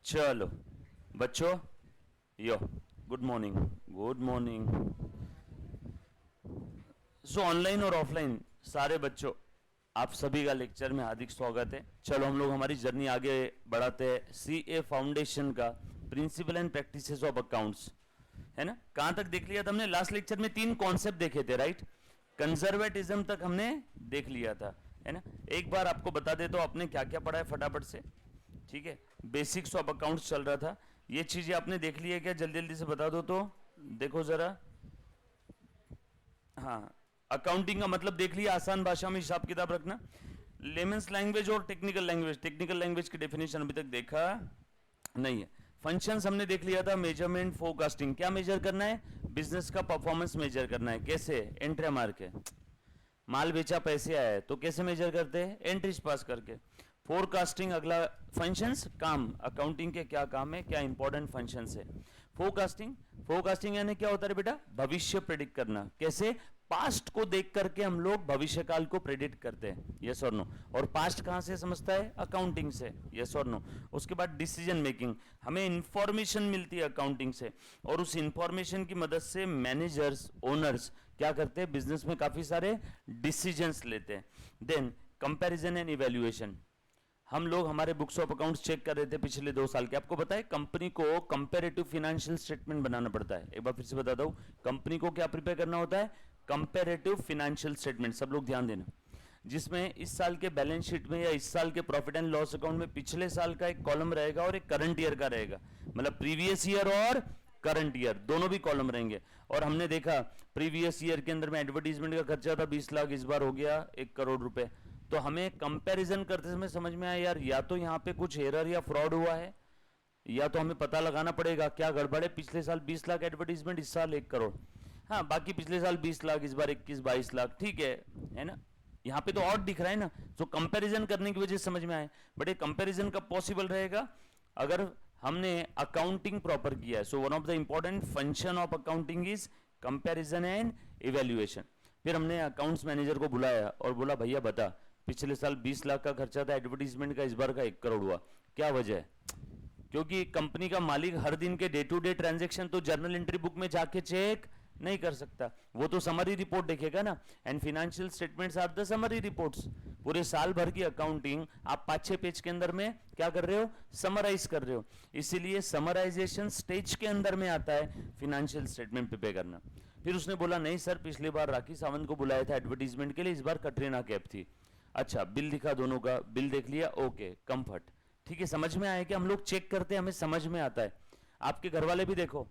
चलो बच्चों, yo good morning. Good morning. So online और ऑफलाइन सारे बच्चों, आप सभी का लेक्चर में हार्दिक स्वागत है। चलो हम लोग हमारी जर्नी आगे बढ़ाते हैं। सीए फाउंडेशन का principle and practices of accounts, है ना। कहां तक देख लिया था हमने? लास्ट लेक्चर में 3 कॉन्सेप्ट देखे थे, राइट। कंजर्वेटिज्म तक हमने देख लिया था, है ना। एक बार आपको बता दे तो आपने क्या क्या पढ़ा है फटाफट से, ठीक है। बेसिक्स ऑफ अकाउंट्स चल रहा था, ये चीजें आपने देख ली है क्या? जल्दी जल्दी से बता दो तो। देखो जरा, हाँ, अकाउंटिंग का मतलब देख लिया, आसान भाषा में हिसाब किताब रखना। लेमन्स लैंग्वेज और टेक्निकल लैंग्वेज, टेक्निकल लैंग्वेज की डेफिनेशन अभी तक देखा नहीं है। फंक्शंस हमने देख लिया था, मेजरमेंट, फोरकास्टिंग। क्या मेजर करना है? बिजनेस का परफॉर्मेंस मेजर करना है। कैसे? एंट्री मार के। माल बेचा, पैसे आए, तो कैसे मेजर करते हैं? एंट्रीज पास करके। फोरकास्टिंग अगला फंक्शंस, काम, अकाउंटिंग के क्या काम है, क्या इंपॉर्टेंट फंक्शंस है। फोरकास्टिंग, फोरकास्टिंग यानी क्या होता है बेटा? भविष्य प्रेडिक्ट करना। कैसे? पास्ट को देख करके हम लोग भविष्य काल को प्रेडिक्ट करते हैं, यस और नो। और पास्ट कहां से समझता है? अकाउंटिंग से, यस और नो। उसके बाद डिसीजन मेकिंग, हमें इंफॉर्मेशन मिलती है अकाउंटिंग से, और उस इंफॉर्मेशन की मदद से मैनेजर्स, ओनर्स क्या करते हैं? बिजनेस में काफी सारे डिसीजंस लेते हैं। देन कंपैरिजन एंड इवैल्यूएशन, हम लोग हमारे बुक्स ऑफ अकाउंट्स चेक कर रहे थे पिछले 2 साल के। आपको पता है कंपनी को कंपैरेटिव फाइनेंशियल स्टेटमेंट बनाना पड़ता है। एक बार फिर से बताता हूं, कंपनी को क्या प्रिपेयर करना होता है? Comparative financial statement. सब लोग ध्यान देना, जिसमें इस साल के बैलेंस शीट में या इस साल के प्रॉफिट एंड लॉस अकाउंट में पिछले साल का एक कॉलम रहेगा और एक करंट ईयर का रहेगा। मतलब प्रीवियस ईयर और करंट ईयर दोनों भी कॉलम रहेंगे। और हमने देखा प्रीवियस ईयर के अंदर में एडवर्टीजमेंट का खर्चा था 20 लाख, इस बार हो गया 1 करोड़ रुपए। तो हमें कंपैरिजन करते समय समझ में आया यार, या तो यहाँ पे कुछ एरर या फ्रॉड हुआ है, या तो हमें पता लगाना पड़ेगा क्या गड़बड़ है। पिछले साल 20 लाख एडवर्टीजमेंट, इस साल 1 करोड़। हाँ, बाकी पिछले साल 20 लाख, इस बार 21-22 लाख, ठीक है ना। यहाँ पे तो और दिख रहा है ना, तो कंपैरिजन करने की वजह से समझ में आए। बट ये कंपैरिजन कब पॉसिबल रहेगा? अगर हमने अकाउंटिंग प्रॉपर किया है। सो one of the important function of accounting is comparison and evaluation. फिर हमने अकाउंट्स मैनेजर को बुलाया और बोला भैया बता, पिछले साल 20 लाख का खर्चा था एडवर्टीजमेंट का, इस बार का 1 करोड़ हुआ, क्या वजह है? क्योंकि कंपनी का मालिक हर दिन के डे टू डे ट्रांजैक्शन तो जर्नल एंट्री बुक में जाके चेक नहीं कर सकता, वो तो समरी रिपोर्ट देखेगा ना। And financial statements are the summary reports. पूरे साल भर की अकाउंटिंग आप 5-6 पेज के अंदर में क्या कर रहे हो? समराइज कर रहे हो। इसीलिए समराइजेशन स्टेज के अंदर में आता है फाइनेंशियल स्टेटमेंट प्रिपेयर करना। फिर उसने बोला नहीं सर, पिछली बार राखी सावंत को बुलाया था एडवर्टीजमेंट के लिए, इस बार कटरीना कैफ थी। अच्छा, बिल दिखा, दोनों का बिल देख लिया, ओके, कंफर्ट, ठीक है। समझ में आया कि हम लोग चेक करते हैं, हमें समझ में आता है। आपके घर वाले भी देखो,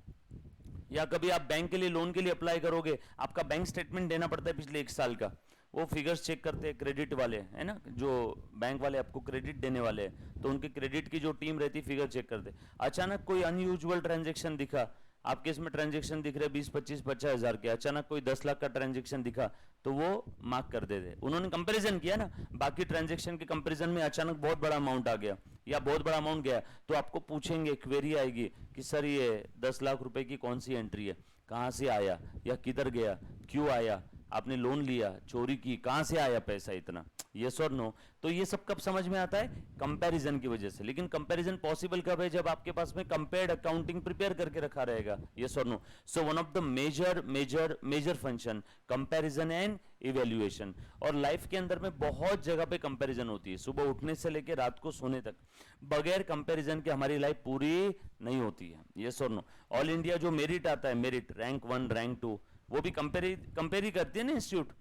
या कभी आप बैंक के लिए, लोन के लिए अप्लाई करोगे, आपका बैंक स्टेटमेंट देना पड़ता है पिछले 1 साल का। वो फिगर्स चेक करते हैं क्रेडिट वाले, है ना, जो बैंक वाले आपको क्रेडिट देने वाले हैं, तो उनके क्रेडिट की जो टीम रहती है फिगर चेक करते हैं। अचानक कोई अनयूजुअल ट्रांजेक्शन दिखा, आपके इसमें ट्रांजेक्शन दिख रहे 20, 25, 50 हजार के, अचानक कोई 10 लाख का ट्रांजेक्शन दिखा तो वो मार्क कर देते। उन्होंने कंपैरिजन किया ना, बाकी ट्रांजेक्शन के कंपैरिजन में अचानक बहुत बड़ा अमाउंट आ गया या बहुत बड़ा अमाउंट गया, तो आपको पूछेंगे, क्वेरी आएगी कि सर ये 10 लाख रुपए की कौन सी एंट्री है, कहां से आया या किधर गया, क्यों आया, आपने लोन लिया, चोरी की, कहां से आया पैसा इतना, यस और नो। तो ये सब कब समझ में आता है? कंपैरिजन की वजह से। लेकिन कंपैरिजन पॉसिबल कब है? जब आपके पास में कंपेयर्ड अकाउंटिंग प्रिपेयर करके रखा रहेगा, यस और no. So one of the major function comparison and evaluation. और लाइफ के अंदर में बहुत जगह पे कंपैरिजन होती है, सुबह उठने से लेकर रात को सोने तक। बगैर कंपैरिजन के हमारी लाइफ पूरी नहीं होती है, यस और नो। ऑल इंडिया जो मेरिट आता है, मेरिट रैंक 1, रैंक 2, वो भी कंपेयर ही करती है ना इंस्टीट्यूट।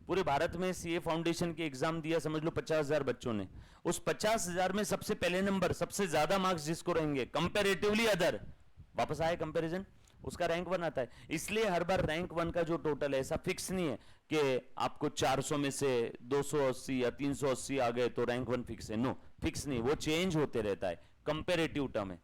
पूरे भारत में सीए फाउंडेशन की एग्जाम दिया, समझ लो 50,000 बच्चों ने। उस 50,000 में सबसे पहले नंबर, सबसे ज्यादा मार्क्स जिसको रहेंगे कंपैरेटिवली अदर, वापस आए कंपैरिजन, उसका रैंक 1 आता है। इसलिए हर बार रैंक 1 का जो टोटल है ऐसा फिक्स नहीं है कि आपको 400 में से 280 या 380 आ गए तो रैंक 1 फिक्स है। नो, फिक्स नहीं, वो चेंज होते रहता है कंपेरेटिव टर्म है।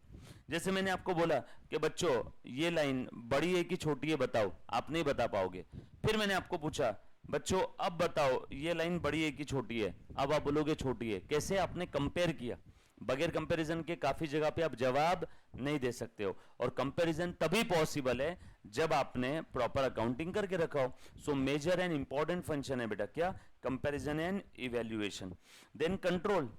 जैसे मैंने आपको बोला कि बच्चों ये लाइन बड़ी है कि छोटी है बताओ, आप नहीं बता पाओगे। फिर मैंने आपको पूछा बच्चों अब बताओ ये लाइन बड़ी है कि छोटी है, अब आप बोलोगे छोटी है। कैसे? आपने कंपेयर किया। बगैर कंपैरिजन के काफी जगह पे आप जवाब नहीं दे सकते हो, और कंपैरिजन तभी पॉसिबल है जब आपने प्रॉपर अकाउंटिंग करके रखा हो। So major and important function है बेटा क्या? Comparison and evaluation. Then control,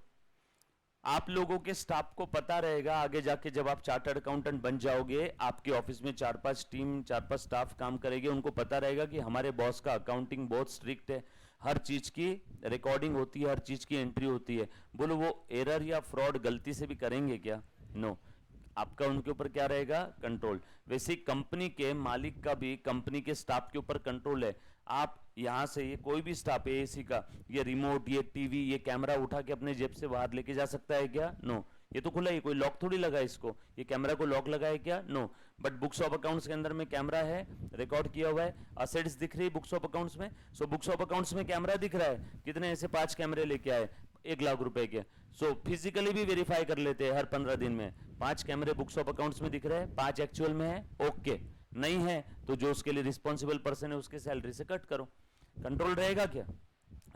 आप लोगों के स्टाफ को पता रहेगा आगे जाके जब आप चार्टर्ड अकाउंटेंट बन जाओगे, आपके ऑफिस में 4-5 टीम 4-5 स्टाफ काम करेंगे, उनको पता रहेगा कि हमारे बॉस का अकाउंटिंग बहुत स्ट्रिक्ट है, हर चीज की रिकॉर्डिंग होती है, हर चीज की एंट्री होती है। बोलो वो एरर या फ्रॉड गलती से भी करेंगे क्या? नो। आपका उनके ऊपर क्या रहेगा? कंट्रोल। वैसे कंपनी के मालिक का भी कंपनी के स्टाफ के ऊपर कंट्रोल है। आप यहां से ये कोई भी स्टाफ है एसी का, ये रिमोट, ये टीवी, ये कैमरा उठा के अपने जेब से बाहर लेके जा सकता है क्या? नो। ये तो खुला ही, कोई लॉक थोड़ी लगा इसको। ये कैमरा को लॉक लगा है क्या? No. But books of accounts के अंदर में कैमरा है, रिकॉर्ड किया हुआ है, असेट्स दिख रही है बुक्स ऑफ अकाउंट्स में। सो बुक्स ऑफ अकाउंट्स में कैमरा दिख रहा है, कितने ऐसे 5 कैमरे लेके आए 1 लाख रुपए के। सो फिजिकली भी वेरीफाई कर लेते हैं हर 15 दिन में, 5 कैमरे बुक्स ऑफ अकाउंट्स में दिख रहे हैं, 5 एक्चुअल में है, ओके। नहीं है तो जो उसके लिए रिस्पॉन्सिबल पर्सन है उसके सैलरी से कट करो। कंट्रोल रहेगा क्या?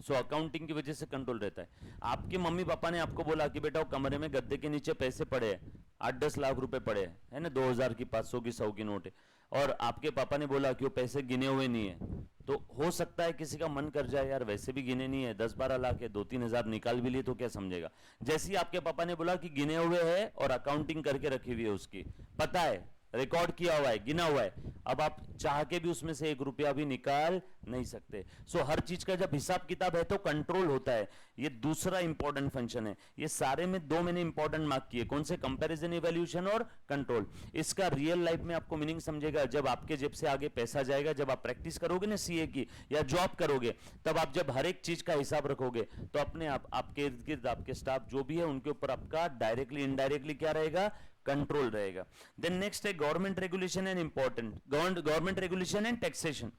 सो अकाउंटिंग की वजह से कंट्रोल रहता है। आपके मम्मी पापा ने आपको बोला कि बेटा वो कमरे में गद्दे के नीचे पैसे पड़े हैं, 8-10 लाख रुपए पड़े हैं, है ना, 2000 की, 500 की, 100 की नोट है, और आपके पापा ने बोला कि वो पैसे गिने हुए नहीं है, तो हो सकता है किसी का मन कर जाए, यार वैसे भी गिने नहीं है, 10-12 लाख है, 2-3 हजार निकाल भी लिए तो क्या समझेगा। जैसे ही आपके पापा ने बोला कि गिने हुए है और अकाउंटिंग करके रखी हुई है, उसकी पता है, रिकॉर्ड किया हुआ है, गिना हुआ है, अब आप चाह के भी उसमें से 1 रुपया भी निकाल नहीं सकते। सो हर चीज का जब हिसाब किताब है तो कंट्रोल होता है। ये दूसरा इंपॉर्टेंट फंक्शन है। ये सारे में 2 मैंने इंपॉर्टेंट मार्क किए, कौन से? कंपैरिजन, इवैल्यूएशन और कंट्रोल। इसका रियल लाइफ में आपको मीनिंग समझेगा जब आपके जेब से आगे पैसा जाएगा, जब आप प्रैक्टिस करोगे ना सीए की या जॉब करोगे, तब आप जब हर एक चीज का हिसाब रखोगे तो अपने आप आपके इर्द गिर्द आपके स्टाफ जो भी है उनके ऊपर आपका डायरेक्टली इनडायरेक्टली क्या रहेगा? कंट्रोल रहेगा। देन नेक्स्ट है government regulation and important, government regulation and taxation.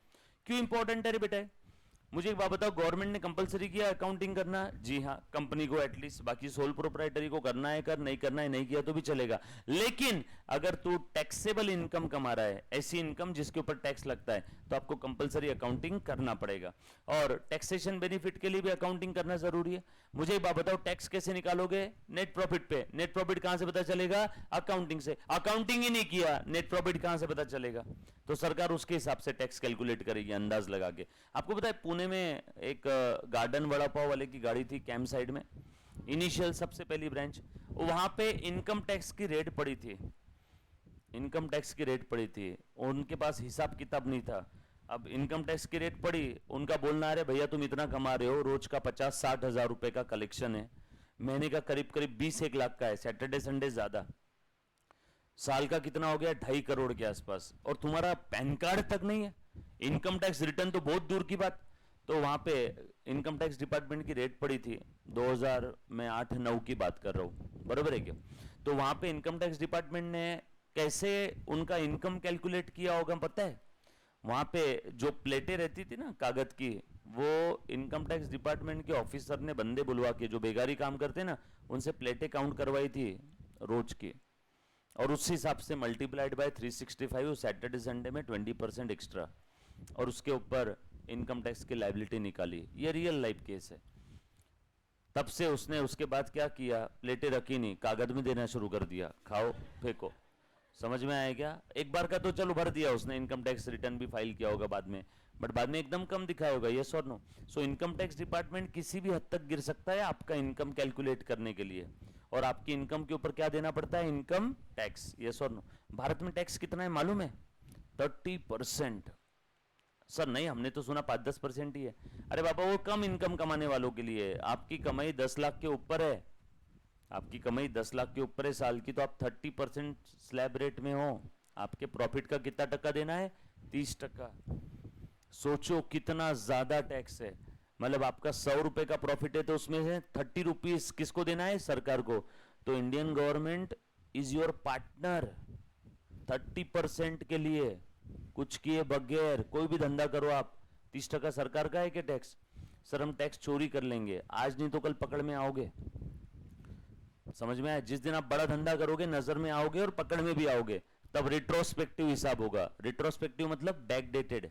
क्यों इंपॉर्टेंट है रे बेटा? मुझे एक बात बताओ, गवर्नमेंट ने कंपलसरी किया अकाउंटिंग करना? जी हाँ, कंपनी को एटलीस्ट, बाकी सोल प्रोप्राइटरी को करना है कर, नहीं करना है नहीं किया तो भी चलेगा। लेकिन अगर तू टैक्सेबल इनकम कमा रहा है, ऐसी इनकम जिसके ऊपर टैक्स लगता है, तो आपको कंपलसरी अकाउंटिंग करना पड़ेगा। और टैक्सेशन बेनिफिट के लिए भी अकाउंटिंग करना जरूरी है। मुझे एक बात बताओ, टैक्स कैसे निकालोगे? नेट प्रॉफिट पे। नेट प्रॉफिट कहां से पता चलेगा? अकाउंटिंग से। अकाउंटिंग ही नहीं किया, नेट प्रॉफिट कहां से पता चलेगा? तो सरकार उसके हिसाब से टैक्स कैलकुलेट करेगी अंदाज लगा के। आपको पता है पुणे में एक गार्डन वड़ा पाव वाले की गाड़ी थी कैंप साइड में, इनिशियल सबसे पहली ब्रांच, वहां पे इनकम टैक्स की रेड पड़ी थी, इनकम टैक्स की रेट पड़ी थी, उनके पास हिसाब किताब नहीं था। अब इनकम टैक्स की रेट पड़ी, उनका बोलना है भैया तुम इतना कमा रहे हो, रोज का 50-60 हजार रुपए का कलेक्शन है, महीने का करीब करीब 20-1 लाख का है, सैटरडे संडे ज्यादा, साल का कितना हो गया? 2.5 करोड़ के आसपास, और तुम्हारा पैन कार्ड तक नहीं है, इनकम टैक्स रिटर्न तो बहुत दूर की बात। तो वहां पे इनकम टैक्स डिपार्टमेंट की रेट पड़ी थी 2000 में 8-9 की बात कर रहा हूं, बरोबर है क्या? तो वहां पे इनकम टैक्स डिपार्टमेंट ने कैसे उनका इनकम कैलकुलेट किया होगा पता है? वहां पे जो प्लेटें रहती थी ना कागज की, वो इनकम टैक्स डिपार्टमेंट के ऑफिसर ने बंदे बुलवा के, जो बेगारी काम करते ना, उनसे प्लेटें काउंट करवाई थी रोज की, और उस हिसाब से मल्टीप्लाइड बाय 365 सैटरडे संडे में 20% एक्स्ट्रा, और उसके ऊपर इनकम टैक्स की लायबिलिटी निकाली। ये रियल लाइफ केस है। तब से उसने उसके बाद क्या किया? प्लेटें रखी नहीं, कागज में देना शुरू कर दिया, खाओ फेंको। समझ में आया क्या? एक बार का तो चलो भर दिया उसने, इनकम टैक्स रिटर्न भी फाइल किया होगा बाद में, बट बाद में एकदम कम दिखाया होगा, यस और no? So income tax department किसी भी हद तक गिर सकता है आपका इनकम कैलकुलेट करने के लिए, और आपकी इनकम के ऊपर क्या देना पड़ता है? इनकम टैक्स, यस और नो? भारत में टैक्स कितना है मालूम है? 30%। सर नहीं, हमने तो सुना 5-10% ही है। अरे बाबा वो कम इनकम कमाने वालों के लिए है। आपकी कमाई 10 लाख के ऊपर है, आपकी कमाई 10 लाख के ऊपर है साल की, तो आप 30% स्लैब रेट में हो। आपके प्रॉफिट का कितना टक्का देना है? 30%। सोचो कितना ज्यादा टैक्स है। मतलब आपका 100 रुपए का प्रॉफिट है तो उसमें से 30 रुपीज किसको देना है? सरकार को। तो Indian government is your partner 30% के लिए, कुछ किए बगैर कोई भी धंधा करो आप। 30% सरकार का है क्या टैक्स? सर हम टैक्स चोरी कर लेंगे, आज नहीं तो कल पकड़ में आओगे। समझ में आया? जिस दिन आप बड़ा धंधा करोगे नजर में आओगे और पकड़ में भी आओगे, तब रिट्रोस्पेक्टिव हिसाब होगा। रिट्रोस्पेक्टिव मतलब बैकडेटेड,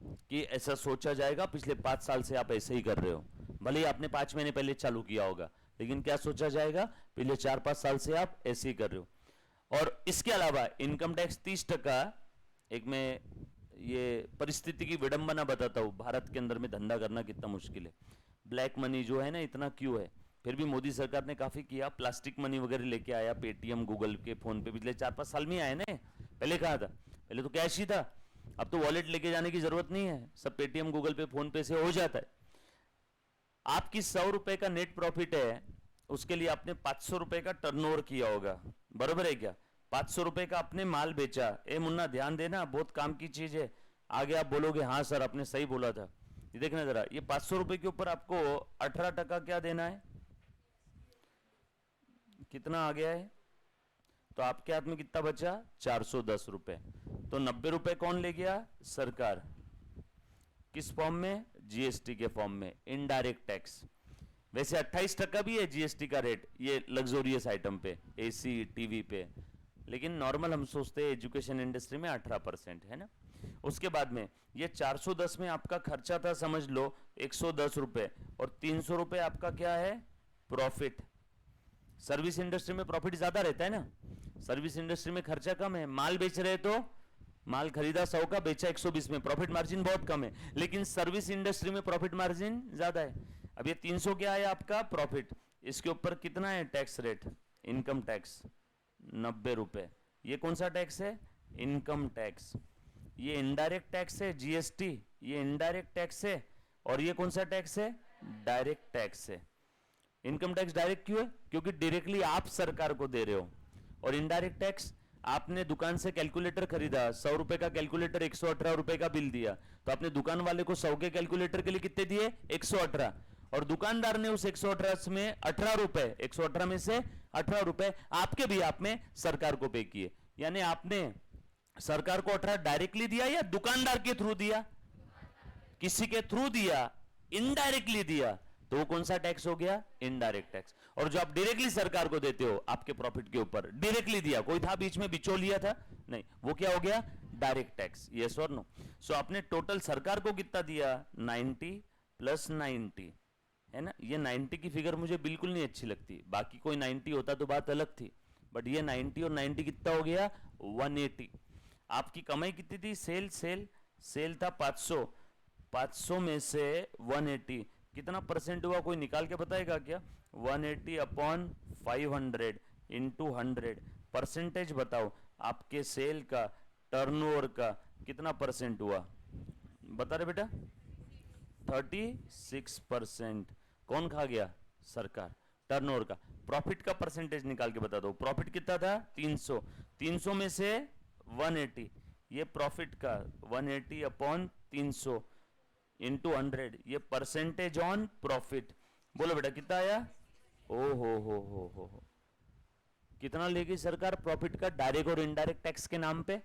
कि ऐसा सोचा जाएगा पिछले 5 साल से आप ऐसे ही कर रहे हो, भले ही आपने 5 महीने पहले चालू किया होगा, लेकिन क्या सोचा जाएगा? पिछले 4-5 साल से आप ऐसे ही कर रहे हो। और इसके अलावा इनकम टैक्स 30%। एक मैं ये परिस्थिति की विडंबना बताता हूं, भारत के अंदर में धंधा करना कितना मुश्किल है। ब्लैक मनी जो है ना, इतना क्यों है? फिर भी मोदी सरकार ने काफी किया, प्लास्टिक मनी वगैरह लेके आया, पेटीएम, गूगल पे, फोन पे, पिछले 4-5 साल में आए ना। पहले कहा था, पहले तो कैश ही था, अब तो वॉलेट लेके जाने की जरूरत नहीं है, सब पेटीएम, गूगल पे, फोन पे से हो जाता है। आपकी 100 रुपए का नेट प्रॉफिट है, उसके लिए आपने 500 रुपए का टर्नओवर किया होगा, बराबर है क्या? 500 रुपए का आपने माल बेचा। ए मुन्ना ध्यान देना, बहुत काम की चीज है, आगे आप बोलोगे हाँ सर आपने सही बोला था। ये देखना जरा, ये 500 रुपए के ऊपर आपको 18% क्या देना है, कितना आ गया है? तो आपके हाथ में कितना बचा? 410 रुपए। तो 90 रुपए कौन ले गया? सरकार। किस फॉर्म में? जीएसटी के फॉर्म में, इनडायरेक्ट टैक्स। वैसे 28% भी है जीएसटी का रेट ये लग्जोरियस आइटम पे, एसी, टीवी पे, लेकिन नॉर्मल हम सोचते हैं एजुकेशन इंडस्ट्री में 18% है ना। उसके बाद में ये 410 में आपका खर्चा था, समझ लो 110 रुपए, और 300 रुपए आपका क्या है? प्रॉफिट। सर्विस इंडस्ट्री में प्रॉफिट ज्यादा रहता है ना, सर्विस इंडस्ट्री में खर्चा कम है, माल बेच रहे तो माल खरीदा 100 का, बेचा 120 में, प्रॉफिट मार्जिन बहुत कम है, लेकिन सर्विस इंडस्ट्री में प्रॉफिट मार्जिन ज्यादा है। अब ये 300 क्या है आपका? प्रॉफिट। इसके ऊपर कितना है टैक्स रेट? इनकम टैक्स 90 रुपए। ये कौन सा टैक्स है? Income tax. ये इनडायरेक्ट टैक्स है जीएसटी, ये इनडायरेक्ट टैक्स है, और ये कौन सा टैक्स है? डायरेक्ट टैक्स है। इनकम टैक्स डायरेक्ट क्यों है? क्योंकि डायरेक्टली आप सरकार को दे रहे हो। और इनडायरेक्ट टैक्स, आपने दुकान से कैलकुलेटर खरीदा, 100 रुपए का कैलकुलेटर, 118 रुपए का बिल दिया, तो आपने दुकान वाले को 100 के कैलकुलेटर के लिए कितने दिए? 118, और दुकानदार ने उस 118 में 18 रुपए, 118 में से 18 रुपए आपके भी आप में सरकार को पे किए। यानी आपने सरकार को 18 डायरेक्टली दिया या दुकानदार के थ्रू दिया? किसी के थ्रू दिया, इनडायरेक्टली दिया, तो वो कौन सा टैक्स हो गया? Indirect tax. और जो आप डायरेक्टली सरकार को देते हो आपके प्रॉफिट के ऊपर, डायरेक्टली दिया, कोई था बीच में बिचौलिया था? नहीं, वो क्या हो गया? Direct tax. यस और नो? सो आपने टोटल सरकार को कितना दिया? 90 + 90 है ना। ये 90 की फिगर मुझे बिल्कुल नहीं अच्छी लगती, बाकी कोई 90 होता तो बात अलग थी, बट ये 90 और 90 कितना हो गया? 180। आपकी कमाई कितनी थी? सेल था 500, 500 में से 180 कितना परसेंट हुआ? कोई निकाल के बताएगा क्या? 180 अपॉन 500 इंटू 100, परसेंटेज बताओ आपके सेल का, टर्नओवर का कितना परसेंट हुआ? बता रहे बेटा? 36%। कौन खा गया? सरकार। टर्नओवर का। प्रॉफिट का परसेंटेज निकाल के बता दो, प्रॉफिट कितना था? 300, 300 में से 180, ये प्रॉफिट का 180 अपॉन 300 इंटू 100, ये परसेंटेज ऑन प्रॉफिट। बोलो बेटा कितना आया? ओ हो, कितना लेगी सरकार प्रॉफिट का डायरेक्ट और इनडायरेक्ट टैक्स के नाम पे?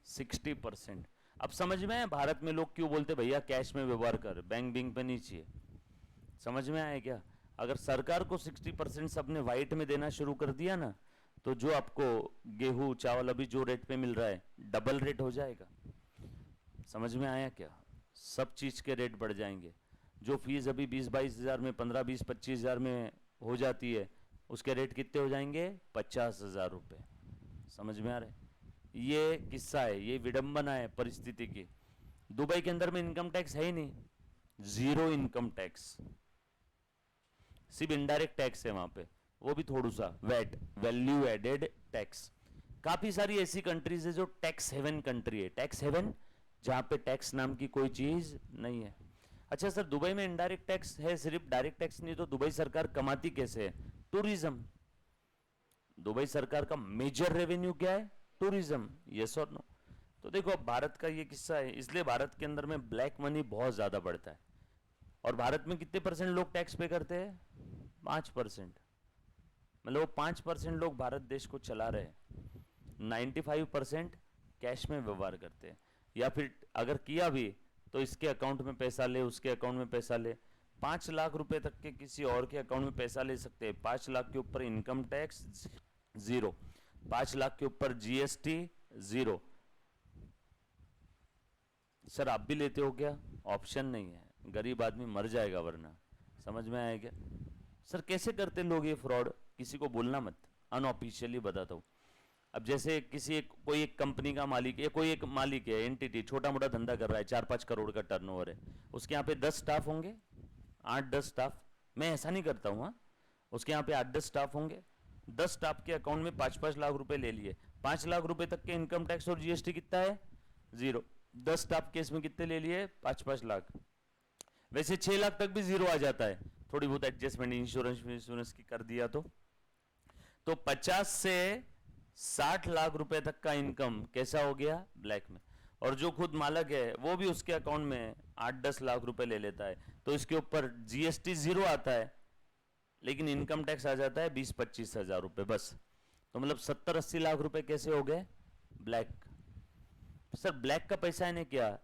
60%। अब समझ में आया भारत में लोग क्यों बोलते भैया कैश में व्यवहार कर, बैंक बिंग पे नहीं चाहिए? समझ में आया क्या? अगर सरकार को 60% सबने व्हाइट में देना शुरू कर दिया ना, तो जो आपको गेहूं चावल अभी जो रेट पे मिल रहा है, डबल रेट हो जाएगा। समझ में आया क्या? सब चीज के रेट बढ़ जाएंगे। जो फीस अभी 20-22 हजार में, 15-20-25 हजार में हो जाती है, उसके रेट कितने हो जाएंगे? 50,000 रुपए। समझ में आ रहा है? ये किस्सा है, ये विडंबना है परिस्थिति की। दुबई के अंदर में इनकम टैक्स है ही नहीं, 0 इनकम टैक्स, सिर्फ इनडायरेक्ट टैक्स है वहां पे, वो भी थोड़ा सा वैट, वैल्यू एडेड टैक्स। काफी सारी ऐसी कंट्रीज है जो टैक्स हेवन कंट्री है, टैक्स हेवन जहां पे टैक्स नाम की कोई चीज नहीं है। अच्छा सर, दुबई में इनडायरेक्ट टैक्स है, सिर्फ डायरेक्ट टैक्स नहीं, तो दुबई सरकार कमाती कैसे है? टूरिज्म। दुबई सरकार का मेजर रेवेन्यू क्या है? टूरिज्म। यस और नो? तो देखो अब भारत का ये किस्सा है, इसलिए भारत के अंदर में ब्लैक मनी बहुत ज्यादा बढ़ता है। और भारत में कितने परसेंट लोग टैक्स पे करते हैं? 5%। मतलब वो 5% लोग भारत देश को चला रहे हैं, 95% कैश में व्यवहार करते हैं, या फिर अगर किया भी तो इसके अकाउंट में पैसा ले, उसके अकाउंट में पैसा ले। 5 लाख रुपए तक के किसी और के अकाउंट में पैसा ले सकते हैं। 5 लाख के ऊपर इनकम टैक्स 0, 5 लाख के ऊपर जीएसटी 0। सर आप भी लेते हो क्या? ऑप्शन नहीं है, गरीब आदमी मर जाएगा वरना। समझ में आया क्या? सर कैसे करते लोग ये फ्रॉड? किसी को बोलना मत, अनऑफिशियली बताता हूँ। अब जैसे कोई एक कंपनी का मालिक है, कोई एक मालिक है, एंटिटी छोटा मोटा धंधा कर रहा है, 4-5 करोड़ का टर्नओवर है, उसके यहाँ पे 10 स्टाफ होंगे, 8-10 स्टाफ। मैं ऐसा नहीं करता हूँ हाँ, उसके यहाँ पे 8-10 स्टाफ होंगे, 10 स्टाफ के अकाउंट में 5-5 लाख रुपए ले लिए, 5 लाख रुपए तक के इनकम टैक्स और जीएसटी कितना है, 0। 10 स्टाफ के इसमें कितने ले लिए, 5-5 लाख। वैसे 6 लाख तक भी 0 आ जाता है, थोड़ी बहुत एडजस्टमेंट इंश्योरेंस की कर दिया तो 50 से 60 लाख रुपए तक का इनकम कैसा हो गया, ब्लैक में। और जो खुद मालक है वो भी उसके अकाउंट में 8-10 लाख रुपए ले लेता है, तो इसके ऊपर जीएसटी 0 आता है, लेकिन इनकम टैक्स आ जाता है 20-25 हजार रुपए बस। तो मतलब 70-80 लाख रुपए कैसे हो गए, ब्लैक। सर ब्लैक का पैसा है क्या,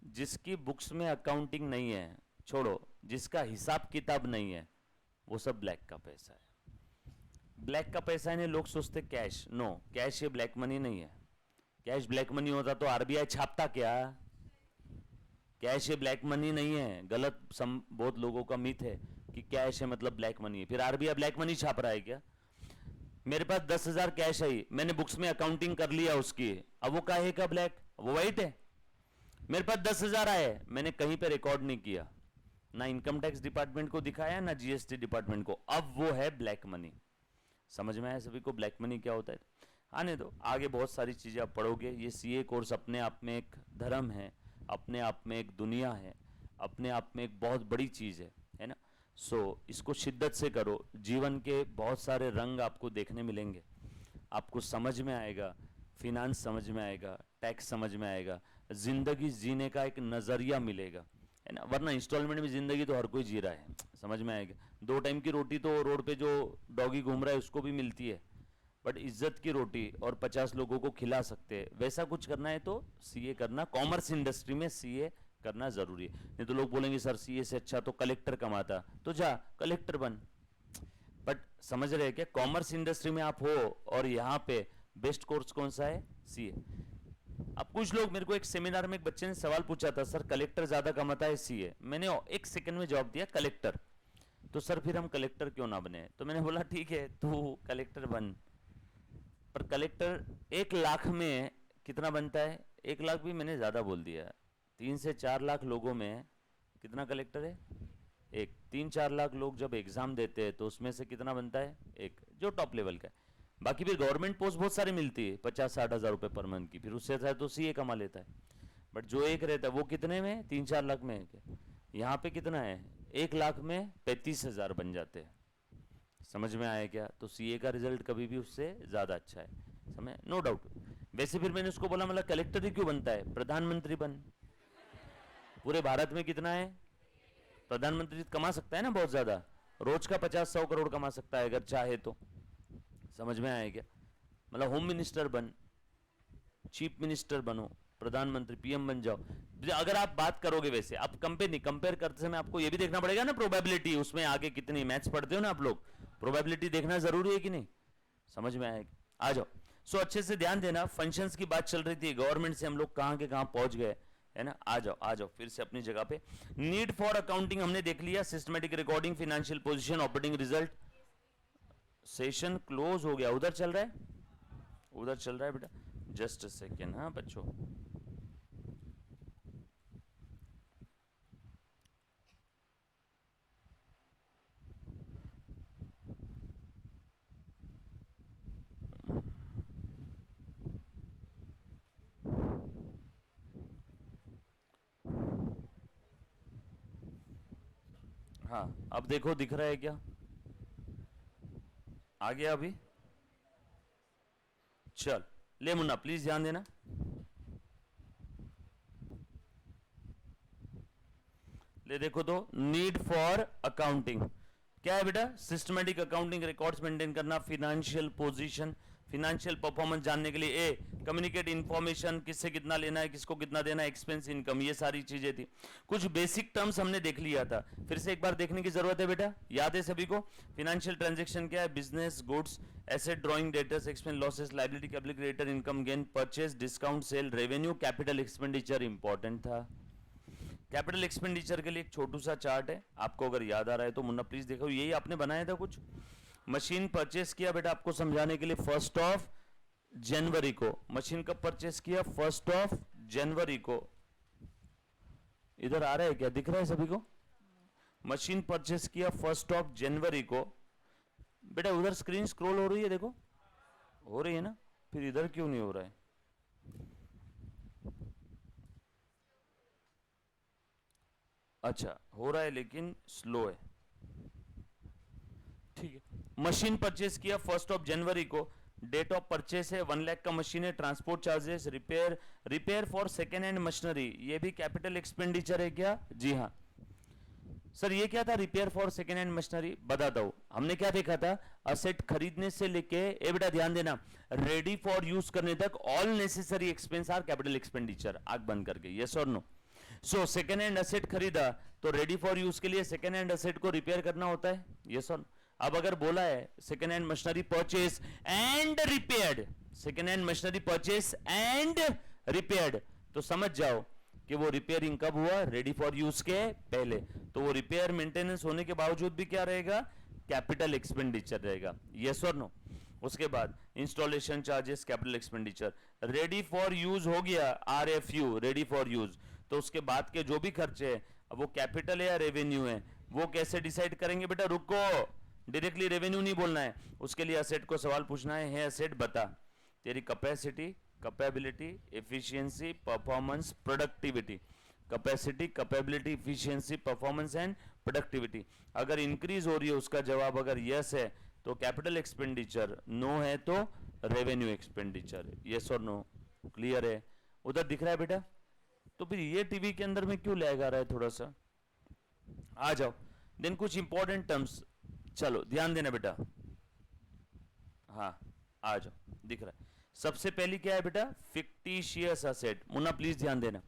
जिसकी बुक्स में अकाउंटिंग नहीं है, छोड़ो, जिसका हिसाब किताब नहीं है, वो सब ब्लैक का पैसा है। ब्लैक का पैसा है, लोग सोचते कैश, नो, कैश ये ब्लैक मनी नहीं है। कैश ब्लैक मनी होता तो आरबीआई छापता क्या, कैश ये ब्लैक मनी नहीं है। गलत बहुत लोगों का मिथ है कि कैश है मतलब ब्लैक मनी है, फिर आरबीआई ब्लैक मनी छाप रहा है क्या। मेरे पास 10,000 कैश है, मैंने बुक्स में अकाउंटिंग कर लिया उसकी, अब वो काहे का ब्लैक, वो वाइट है। मेरे पास 10,000 आए, मैंने कहीं पे रिकॉर्ड नहीं किया, ना इनकम टैक्स डिपार्टमेंट को दिखाया ना जीएसटी डिपार्टमेंट को, अब वो है ब्लैक मनी। समझ में आया सभी को ब्लैक मनी क्या होता है। आने दो, आगे बहुत सारी चीजें आप पढ़ोगे। ये सीए कोर्स अपने आप में एक धर्म है, अपने आप में एक दुनिया है, अपने आप में एक बहुत बड़ी चीज है ना। सो इसको शिद्दत से करो, जीवन के बहुत सारे रंग आपको देखने मिलेंगे, आपको समझ में आएगा, फिनांस समझ में आएगा, टैक्स समझ में आएगा, जिंदगी जीने का एक नजरिया मिलेगा, है ना। वरना इंस्टॉलमेंट में जिंदगी तो हर कोई जी रहा है, समझ में आएगा। 2 टाइम की रोटी तो रोड पे जो डॉगी घूम रहा है उसको भी मिलती है, बट इज्जत की रोटी और 50 लोगों को खिला सकते हैं, वैसा कुछ करना है तो सीए करना, कॉमर्स इंडस्ट्री में सीए करना जरूरी है। नहीं तो लोग बोलेंगे सर सीए से अच्छा तो कलेक्टर कमाता, तो जा कलेक्टर बन। बट समझ रहे हैं क्या, कॉमर्स इंडस्ट्री में आप हो और यहाँ पे बेस्ट कोर्स कौन सा है, सीए। अब कुछ लोग, मेरे को एक सेमिनार में एक बच्चे ने सवाल पूछा था, सर कलेक्टर ज्यादा कमाता है सीए, मैंने 1 सेकंड में जवाब दिया कलेक्टर, तो सर फिर हम कलेक्टर क्यों ना बने। तो मैंने बोला ठीक है तू कलेक्टर बन, पर कलेक्टर 1 लाख में कितना बनता है, 1 लाख भी मैंने ज्यादा बोल दिया, 3 से 4 लाख लोगों में कितना कलेक्टर है, एक। 3-4 लाख लोग जब एग्जाम देते हैं तो उसमें से कितना बनता है, एक, जो टॉप लेवल का है। बाकी फिर गवर्नमेंट पोस्ट बहुत सारी मिलती है, 50-60 हजार रुपए पर मंथ की, फिर उससे अच्छा तो सीए कमा लेता है। बट जो एक रहता है वो कितने में, 3-4 लाख में है। यहाँ पे कितना है, 1 लाख में 35 हजार बन जाते हैं। समझ में आया क्या, तो सीए का रिजल्ट कभी भी उससे ज्यादा अच्छा है, समझ, नो डाउट। वैसे फिर मैंने उसको बोला, मतलब कलेक्टर ही क्यों बनता है, प्रधानमंत्री बन। पूरे भारत में कितना है, प्रधानमंत्री कमा सकता है ना बहुत ज्यादा, रोज का 50-100 करोड़ कमा सकता है अगर चाहे तो। समझ में आया क्या, मतलब होम मिनिस्टर बन, चीफ मिनिस्टर बनो, प्रधानमंत्री पीएम बन जाओ। अगर आप बात करोगे, वैसे आप कंपेयर करते समय आपको ये भी देखना पड़ेगा ना प्रोबेबिलिटी, उसमें आगे कितनी, मैथ्स पढ़ते हो ना आप लोग, प्रोबेबिलिटी देखना जरूरी है कि नहीं। समझ में आएगा, आ जाओ। सो अच्छे से ध्यान देना, फंक्शंस की बात चल रही थी, गवर्नमेंट से हम लोग कहां के कहां पहुंच गए, है ना। आ जाओ फिर से अपनी जगह पे। नीड फॉर अकाउंटिंग हमने देख लिया, systematic recording, financial position, operating result. Session close हो गया, उधर चल रहा है, उधर चल रहा है बेटा, जस्ट अ सेकेंड, हाँ बच्चों। हाँ अब देखो दिख रहा है क्या, आ गया अभी, चल ले मुन्ना प्लीज ध्यान देना। ले देखो तो, नीड फॉर अकाउंटिंग क्या है बेटा, सिस्टमेटिक अकाउंटिंग रिकॉर्ड्स मेंटेन करना, फिनेंशियल पोजीशन, फिनेंशियल परफॉर्मेंस जानने के लिए, ए कम्युनिकेट इंफॉर्मेशन, किससे कितना लेना है, किसको कितना देना है, एक्सपेंस इनकम, ये सारी चीजें थी। कुछ बेसिक टर्म्स हमने देख लिया था, फिर से एक बार देखने की जरूरत है बेटा, याद है सभी को। फिनेंशियल ट्रांजेक्शन क्या है, business, goods, asset, drawing, debtors, expense, losses, liability, capital, income, gain, purchase, discount, sale, revenue, capital expenditure important था। कैपिटल एक्सपेंडिचर के लिए एक छोटू सा चार्ट है, आपको अगर याद आ रहा है तो मुन्ना प्लीज देखो, यही आपने बनाया था कुछ। मशीन परचेस किया बेटा आपको समझाने के लिए 1 जनवरी को, मशीन कब परचेस किया, 1 जनवरी को। इधर आ रहा है क्या, दिख रहा है सभी को। मशीन परचेस किया 1 जनवरी को, बेटा उधर स्क्रीन स्क्रॉल हो रही है, देखो हो रही है ना, फिर इधर क्यों नहीं हो रहा है? अच्छा हो रहा है लेकिन स्लो है, ठीक है। मशीन परचेस किया 1 जनवरी को, डेट ऑफ परचेस है 1 लाख का मशीन है, transport charges, repair for second hand machinery, ये भी कैपिटल एक्सपेंडिचर है क्या? जी हाँ। सर ये क्या था repair for second hand machinery? बताता हूं, हमने क्या देखा था, असेट खरीदने से लेके, ए बेटा ध्यान देना, रेडी फॉर यूज करने तक all necessary expense are capital expenditure, आंख बंद करके, यस और no? So second hand asset खरीदा तो रेडी फॉर यूज के लिए सेकेंड हैंड असेट को रिपेयर करना होता है, यस और नो? अब अगर बोला है second hand machinery purchase and repaired, second hand machinery purchase and repaired, तो समझ जाओ कि वो रिपेयरिंग कब हुआ? रेडी फॉर यूज के पहले। तो वो रिपेयर मेंटेनेंस होने के बावजूद भी क्या रहेगा? कैपिटल एक्सपेंडिचर रहेगा, यस और नो? उसके बाद installation charges capital expenditure, ready for use हो गया, RFU रेडी फॉर यूज, तो उसके बाद के जो भी खर्चे हैं वो कैपिटल है या रेवेन्यू है, वो कैसे डिसाइड करेंगे? बेटा रुको, डायरेक्टली रेवेन्यू नहीं बोलना है, उसके लिए असेट को सवाल पूछना है असेट बता तेरी capacity, capability, efficiency, performance, productivity, capacity, capability, efficiency, performance and productivity. अगर इंक्रीज हो रही है उसका जवाब अगर यस है तो कैपिटल एक्सपेंडिचर, नो है तो रेवेन्यू एक्सपेंडिचर, यस और नो? क्लियर है? उधर दिख रहा है बेटा? तो फिर ये टीवी के अंदर में क्यों लैग आ रहा है थोड़ा सा? आ जाओ। देन कुछ इंपॉर्टेंट टर्म्स, चलो ध्यान देना बेटा, हाँ आ जाओ, दिख रहा है। सबसे पहली क्या है बेटा? फिक्टिशियस असेट, मुन्ना प्लीज ध्यान देना।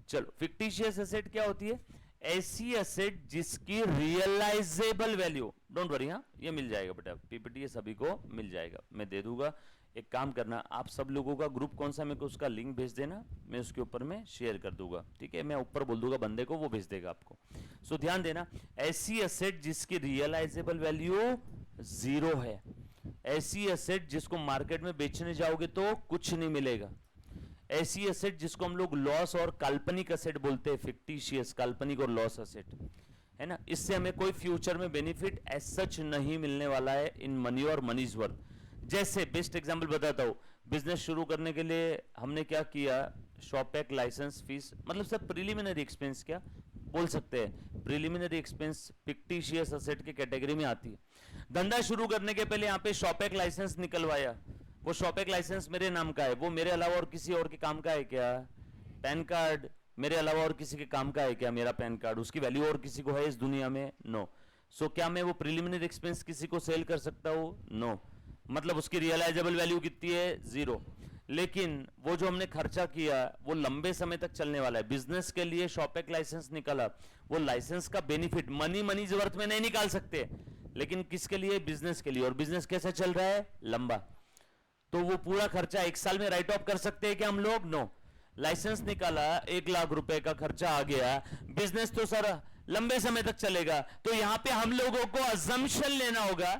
चलो फिक्टिशियस असेट क्या होती है? ऐसी असेट जिसकी रियलाइजेबल वैल्यू, डोंट वरी, हाँ ये मिल जाएगा बेटा, पीपीटी सभी को मिल जाएगा, मैं दे दूंगा। एक काम करना, आप सब लोगों का ग्रुप कौन सा, मेरे को उसका लिंक भेज देना, मैं उसके ऊपर में शेयर कर दूंगा, ठीक है? मैं ऊपर बोल दूंगा बंदे को, वो भेज देगा आपको। सो ध्यान देना, ऐसी असेट जिसकी रियलाइजेबल वैल्यू 0 है, ऐसी असेट जिसको मार्केट में बेचने जाओगे तो कुछ नहीं मिलेगा, ऐसी असेट जिसको हम लोग लॉस और काल्पनिक असेट बोलते हैं, फिक्टिशियस, काल्पनिक और लॉस असेट, है ना? इससे हमें कोई फ्यूचर में बेनिफिट एज सच नहीं मिलने वाला है इन मनी और मनीज वर्थ। जैसे बेस्ट एग्जांपल बताता हूं, बिजनेस शुरू करने के लिए हमने क्या किया? शॉपैक लाइसेंस फीस, मतलब सब प्रिलिमिनरी एक्सपेंस, क्या बोल सकते हैं, प्रिलिमिनरी एक्सपेंस फिक्टिशियस असेट की कैटेगरी में आती है। धंधा शुरू करने के पहले यहाँ पे शॉपैक लाइसेंस निकलवाया, वो शॉपैक लाइसेंस मेरे नाम का है, वो मेरे अलावा और किसी और के काम का है क्या? पैन कार्ड मेरे अलावा और किसी के काम का है क्या? मेरा पैन कार्ड, उसकी वैल्यू और किसी को है इस दुनिया में? नो। सो क्या मैं वो प्रिलिमिनरी एक्सपेंस किसी को सेल कर सकता हूँ? नो। मतलब उसकी रियलाइजेबल वैल्यू कितनी है? 0। लेकिन वो जो हमने खर्चा किया वो लंबे समय तक चलने वाला है। बिजनेस के लिए शॉपैक लाइसेंस निकाला, वो लाइसेंस का बेनिफिट मनीज वर्थ में नहीं निकाल सकते, लेकिन किसके लिए? बिजनेस के लिए। और बिजनेस कैसे चल रहा है? लंबा। तो वो पूरा खर्चा 1 साल में राइट ऑफ कर सकते हैं क्या हम लोग? नो। लाइसेंस निकाला, 1 लाख रुपए का खर्चा आ गया, बिजनेस तो सर लंबे समय तक चलेगा, तो यहां पे हम लोगों को अजम्पशन लेना होगा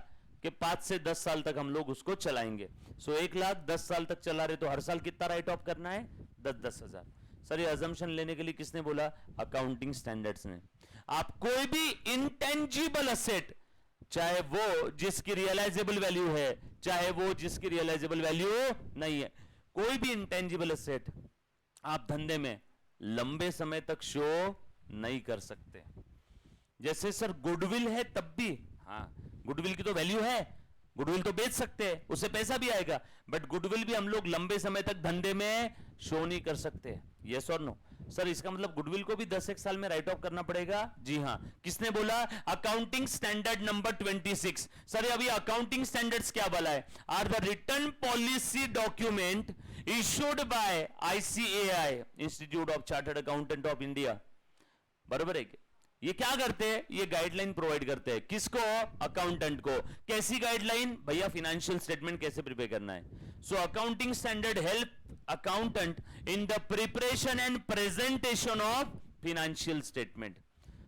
कि 5 से 10 साल तक हम लोग उसको चलाएंगे। सो 1 लाख 10 साल तक चला रहे तो हर साल कितना राइट ऑफ करना है? 10-10 हजार। सर ये अजम्पशन लेने के लिए किसने बोला? अकाउंटिंग स्टैंडर्ड्स ने। आप कोई भी इंटेंजिबल असेट, चाहे वो जिसकी रियलाइजेबल वैल्यू है, चाहे वो जिसकी रियलाइजेबल वैल्यू नहीं है, कोई भी इंटेंजिबल असेट आप धंधे में लंबे समय तक शो नहीं कर सकते। जैसे सर गुडविल है तब भी, हाँ गुडविल की तो वैल्यू है, गुडविल तो बेच सकते हैं, उससे पैसा भी आएगा, बट गुडविल भी हम लोग लंबे समय तक धंधे में शो नहीं कर सकते। यस और नो? सर इसका मतलब गुडविल को भी 10-1 साल में राइट ऑफ करना पड़ेगा? जी हां। किसने बोला? Accounting standard number 26। सर अभी अकाउंटिंग स्टैंडर्ड्स क्या बोला है? Are the written policy document issued by ICAI, Institute of Chartered Accountant of India. बरोबर है? ये क्या करते हैं? ये गाइडलाइन प्रोवाइड करते हैं। किसको? अकाउंटेंट को। कैसी गाइडलाइन? भैया फाइनेंशियल स्टेटमेंट कैसे प्रिपेयर करना है। So accounting standard help accountant in the preparation and presentation of financial statement.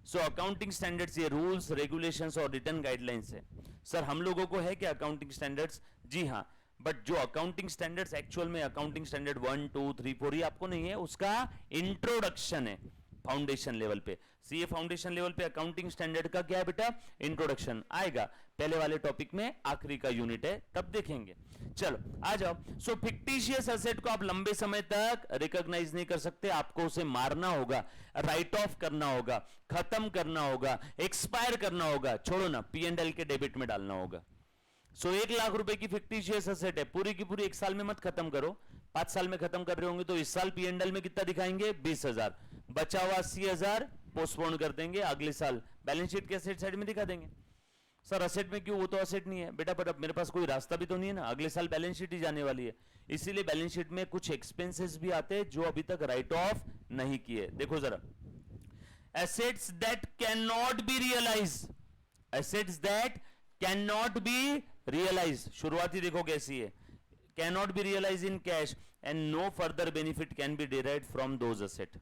So accounting standards ये रूल्स, रेगुलेशंस और रिटर्न गाइडलाइंस है। सर हम लोगों को है क्या अकाउंटिंग स्टैंडर्ड्स? जी हाँ, बट जो अकाउंटिंग स्टैंडर्ड्स एक्चुअल में अकाउंटिंग स्टैंडर्ड 1, 2, 3, 4 ये आपको नहीं है, उसका इंट्रोडक्शन है। फाउंडेशन लेवल पे। सीए फाउंडेशन लेवल पे अकाउंटिंग स्टैंडर्ड का क्या है बेटा, इंट्रोडक्शन आएगा, पहले वाले टॉपिक में आखिरी का यूनिट है, तब देखेंगे। चलो आ जाओ। सो फिक्टिशियस एसेट को आप लंबे समय तक रिकॉग्नाइज नहीं कर सकते, आपको उसे मारना होगा, राइट ऑफ करना होगा, खत्म करना होगा, एक्सपायर करना होगा, छोड़ो ना, P&L के डेबिट में डालना होगा। सो 1 लाख रुपए की फिक्टिशियस एसेट है, पूरी की पूरी 1 साल में मत खत्म करो, 5 साल में खत्म कर रहे होंगे तो इस साल P&L में कितना दिखाएंगे, 20,000, बचा हुआ 80,000 पोस्टपोन कर देंगे, अगले साल बैलेंस शीट के एसेट साइड में दिखा देंगे। सर असेट में क्यों, वो तो असेट नहीं है बेटा, पर अब मेरे पास कोई रास्ता भी तो नहीं है ना, अगले साल बैलेंस शीट ही जाने वाली है, इसीलिए बैलेंस शीट में कुछ एक्सपेंसेस भी आते हैं जो अभी तक राइट ऑफ नहीं किए। देखो जरा, assets that can not be realise, assets that can not be realise, शुरुआती देखो कैसी है, can not be realise in cash and no further benefit can be derived from those asset.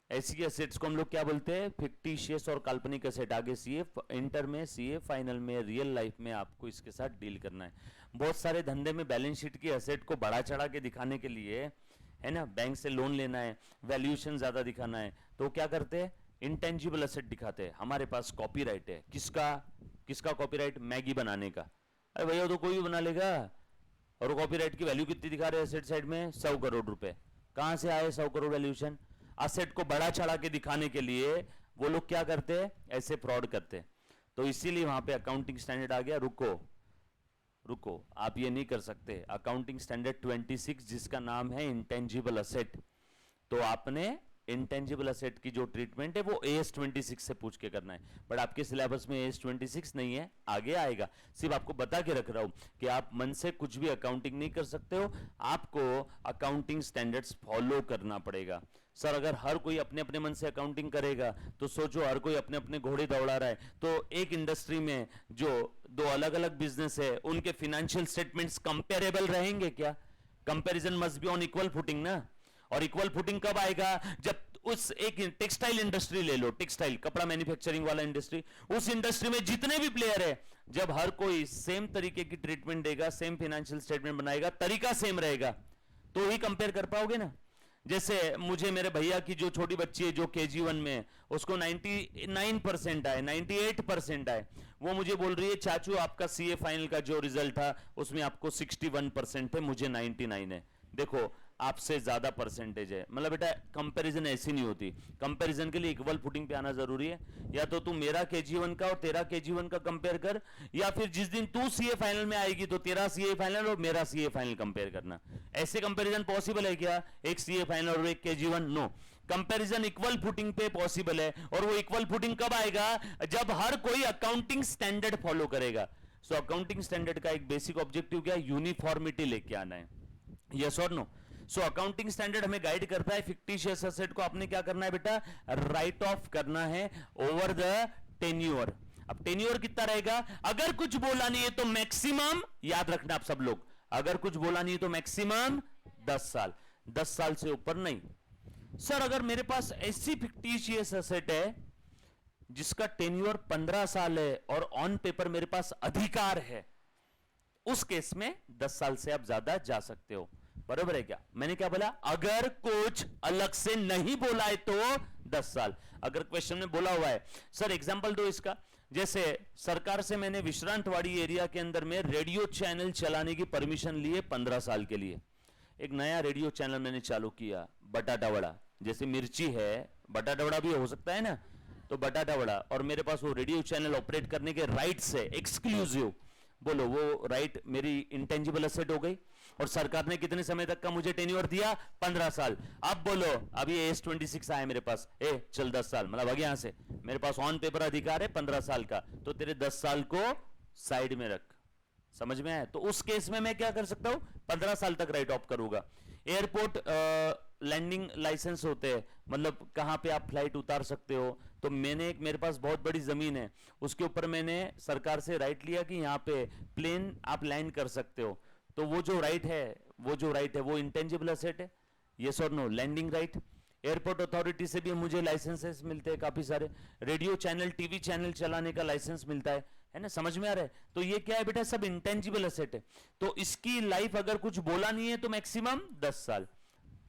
ऐसी एसेट्स को हम लोग क्या बोलते हैं, फिक्टिशियस और काल्पनिक एसेट। आगे सीए इंटर में, सीए फाइनल में, रियल लाइफ में आपको इसके साथ डील करना है। बहुत सारे धंधे में बैलेंस शीट की एसेट को बढ़ा चढ़ा के दिखाने के लिए, है ना, बैंक से लोन लेना है, वैल्यूएशन ज्यादा दिखाना है, तो क्या करते हैं, इंटेंजिबल एसेट दिखाते हैं। हमारे पास कॉपीराइट है, किसका कॉपीराइट, मैगी बनाने का, अरे भैया तो कोई भी बना लेगा, और कॉपीराइट की वैल्यू कितनी दिखा रहे हैं एसेट साइड में, 100 करोड़ रुपए, कहां से आए 100 करोड़ वैल्यूएशन। एसेट को बढ़ा चढ़ा के दिखाने के लिए वो लोग क्या करते हैं, ऐसे फ्रॉड करते हैं, तो इसीलिए वहां पे अकाउंटिंग स्टैंडर्ड आ गया, रुको आप ये नहीं कर सकते, अकाउंटिंग स्टैंडर्ड 26 जिसका नाम है इंटेंजिबल एसेट, तो आपने इंटेंजिबल एसेट की जो ट्रीटमेंट है वो AS 26 से पूछ के करना है, बट आपके सिलेबस में AS 26 नहीं है, आगे आएगा। सिर्फ आपको बता के रख रहा हूं कि आप मन से कुछ भी अकाउंटिंग नहीं कर सकते हो, आपको अकाउंटिंग स्टैंडर्ड्स फॉलो करना पड़ेगा। सर अगर हर कोई अपने अपने मन से अकाउंटिंग करेगा तो सोचो, हर कोई अपने अपने घोड़े दौड़ा रहा है, तो एक इंडस्ट्री में जो 2 अलग अलग बिजनेस है उनके फिनेंशियल स्टेटमेंट्स कंपेरेबल रहेंगे क्या, comparison must be on equal footing ना, और इक्वल फुटिंग कब आएगा, जब उस एक टेक्सटाइल इंडस्ट्री ले लो, टेक्सटाइल कपड़ा मैन्युफैक्चरिंग वाला इंडस्ट्री, उस इंडस्ट्री में जितने भी प्लेयर है, जब हर कोई सेम तरीके की ट्रीटमेंट देगा, सेम फाइनेंशियल स्टेटमेंट बनाएगा, तरीका सेम रहेगा, तो ही कंपेयर कर पाओगे ना। जैसे मुझे मेरे भैया की जो छोटी बच्ची है जो KG1 में, उसको 99% आए, 98% आए, वो मुझे बोल रही है चाचू आपका CA फाइनल का जो रिजल्ट था उसमें आपको 61% है, मुझे 99 है। देखो आपसे ज्यादा परसेंटेज है, मतलब बेटा कंपैरिजन ऐसी नहीं होती, कंपैरिजन के लिए इक्वल फुटिंग पे आना जरूरी है। या तो तू मेरा KG1 का और तेरा KG1 का कंपेयर कर, या फिर जिस दिन तू CA फाइनल में आएगी तो तेरा CA फाइनल और मेरा CA फाइनल कंपेयर करना। ऐसे कंपैरिजन पॉसिबल है क्या, एक CA फाइनल और एक KG1? No, comparison equal footing पे पॉसिबल है, और वो इक्वल फुटिंग कब आएगा, जब हर कोई अकाउंटिंग स्टैंडर्ड फॉलो करेगा। सो अकाउंटिंग स्टैंडर्ड का एक बेसिक ऑब्जेक्टिव क्या है, यूनिफॉर्मिटी लेके आना है, यस और नो। सो अकाउंटिंग स्टैंडर्ड हमें गाइड करता है, फिक्टिशियस एसेट को आपने क्या करना है बेटा, राइट ऑफ करना है ओवर द टेन्योर। अब टेन्योर कितना रहेगा, अगर कुछ बोला नहीं है तो मैक्सिमम, याद रखना आप सब लोग, अगर कुछ बोला नहीं है तो मैक्सिमम 10 साल, 10 साल से ऊपर नहीं। सर अगर मेरे पास ऐसी फिक्टिशियस एसेट है जिसका टेन्योर 15 साल है और ऑन पेपर मेरे पास अधिकार है, उस केस में 10 साल से आप ज्यादा जा सकते हो, बरोबर है क्या। मैंने क्या बोला, अगर कुछ अलग से नहीं बोला है तो 10 साल, अगर क्वेश्चन में बोला हुआ है। सर एग्जांपल दो इसका, जैसे सरकार से मैंने विश्रांतवाड़ी एरिया के अंदर में रेडियो चैनल चलाने की परमिशन लिए 15 साल के लिए, एक नया रेडियो चैनल मैंने चालू किया, बटाटा वड़ा, जैसे मिर्ची है बटाटा वड़ा भी हो सकता है ना, तो बटाटा वड़ा, और मेरे पास वो रेडियो चैनल ऑपरेट करने के राइट्स है एक्सक्लूसिव, बोलो वो राइट मेरी इंटेंजिबल एसेट हो गई, और सरकार ने कितने समय तक का मुझे टेन्योर दिया, 15 साल। अब बोलो अभी AS 26 आया मेरे पास, चल 10 साल, मतलब अगे यहां से मेरे पास ऑन पेपर अधिकार है 15 साल का, तो तेरे 10 साल को साइड में रख, समझ में आया। तो उस केस में मैं क्या कर सकता हूं, 15 साल तक राइट ऑफ करूंगा। एयरपोर्ट लैंडिंग लाइसेंस होते हैं, मतलब कहां पे आप फ्लाइट उतार सकते हो, तो मेरे पास बहुत बड़ी जमीन है, उसके ऊपर मैंने सरकार से राइट लिया कि यहाँ पे प्लेन आप लैंड कर सकते हो, तो वो जो राइट है वो इंटेंजिबल एसेट है, यस और no, landing right. Airport authority से भी मुझे लाइसेंसेस मिलते हैं काफी सारे, रेडियो चैनल टीवी चैनल चलाने का लाइसेंस मिलता है ना, समझ में आ रहा है। तो ये क्या है बेटा, सब इंटेंजिबल एसेट है, तो इसकी लाइफ अगर कुछ बोला नहीं है तो मैक्सिमम 10 साल,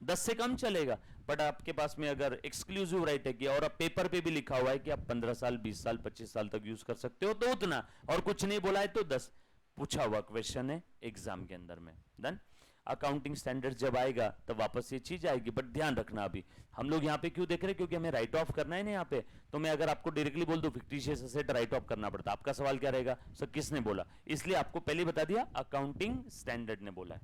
10 से कम चलेगा, बट आपके पास में अगर एक्सक्लूसिव राइट है कि और अब पेपर पे भी लिखा हुआ है कि आप 15 साल 20 साल 25 साल तक यूज कर सकते हो तो उतना, और कुछ नहीं बोला है तो 10, पूछा हुआ क्वेश्चन है एग्जाम के अंदर में। डन। अकाउंटिंग स्टैंडर्ड जब आएगा तब वापस ये चीज आएगी, बट ध्यान रखना अभी हम लोग यहाँ पे क्यों देख रहे हैं, क्योंकि हमें राइट ऑफ करना है ना यहाँ पे। तो मैं अगर आपको डायरेक्टली बोल दूं फिक्टिशियस एसेट राइट ऑफ करना पड़ता, आपका सवाल क्या रहेगा, सर किसने बोला, इसलिए आपको पहले बता दिया अकाउंटिंग स्टैंडर्ड ने बोला है।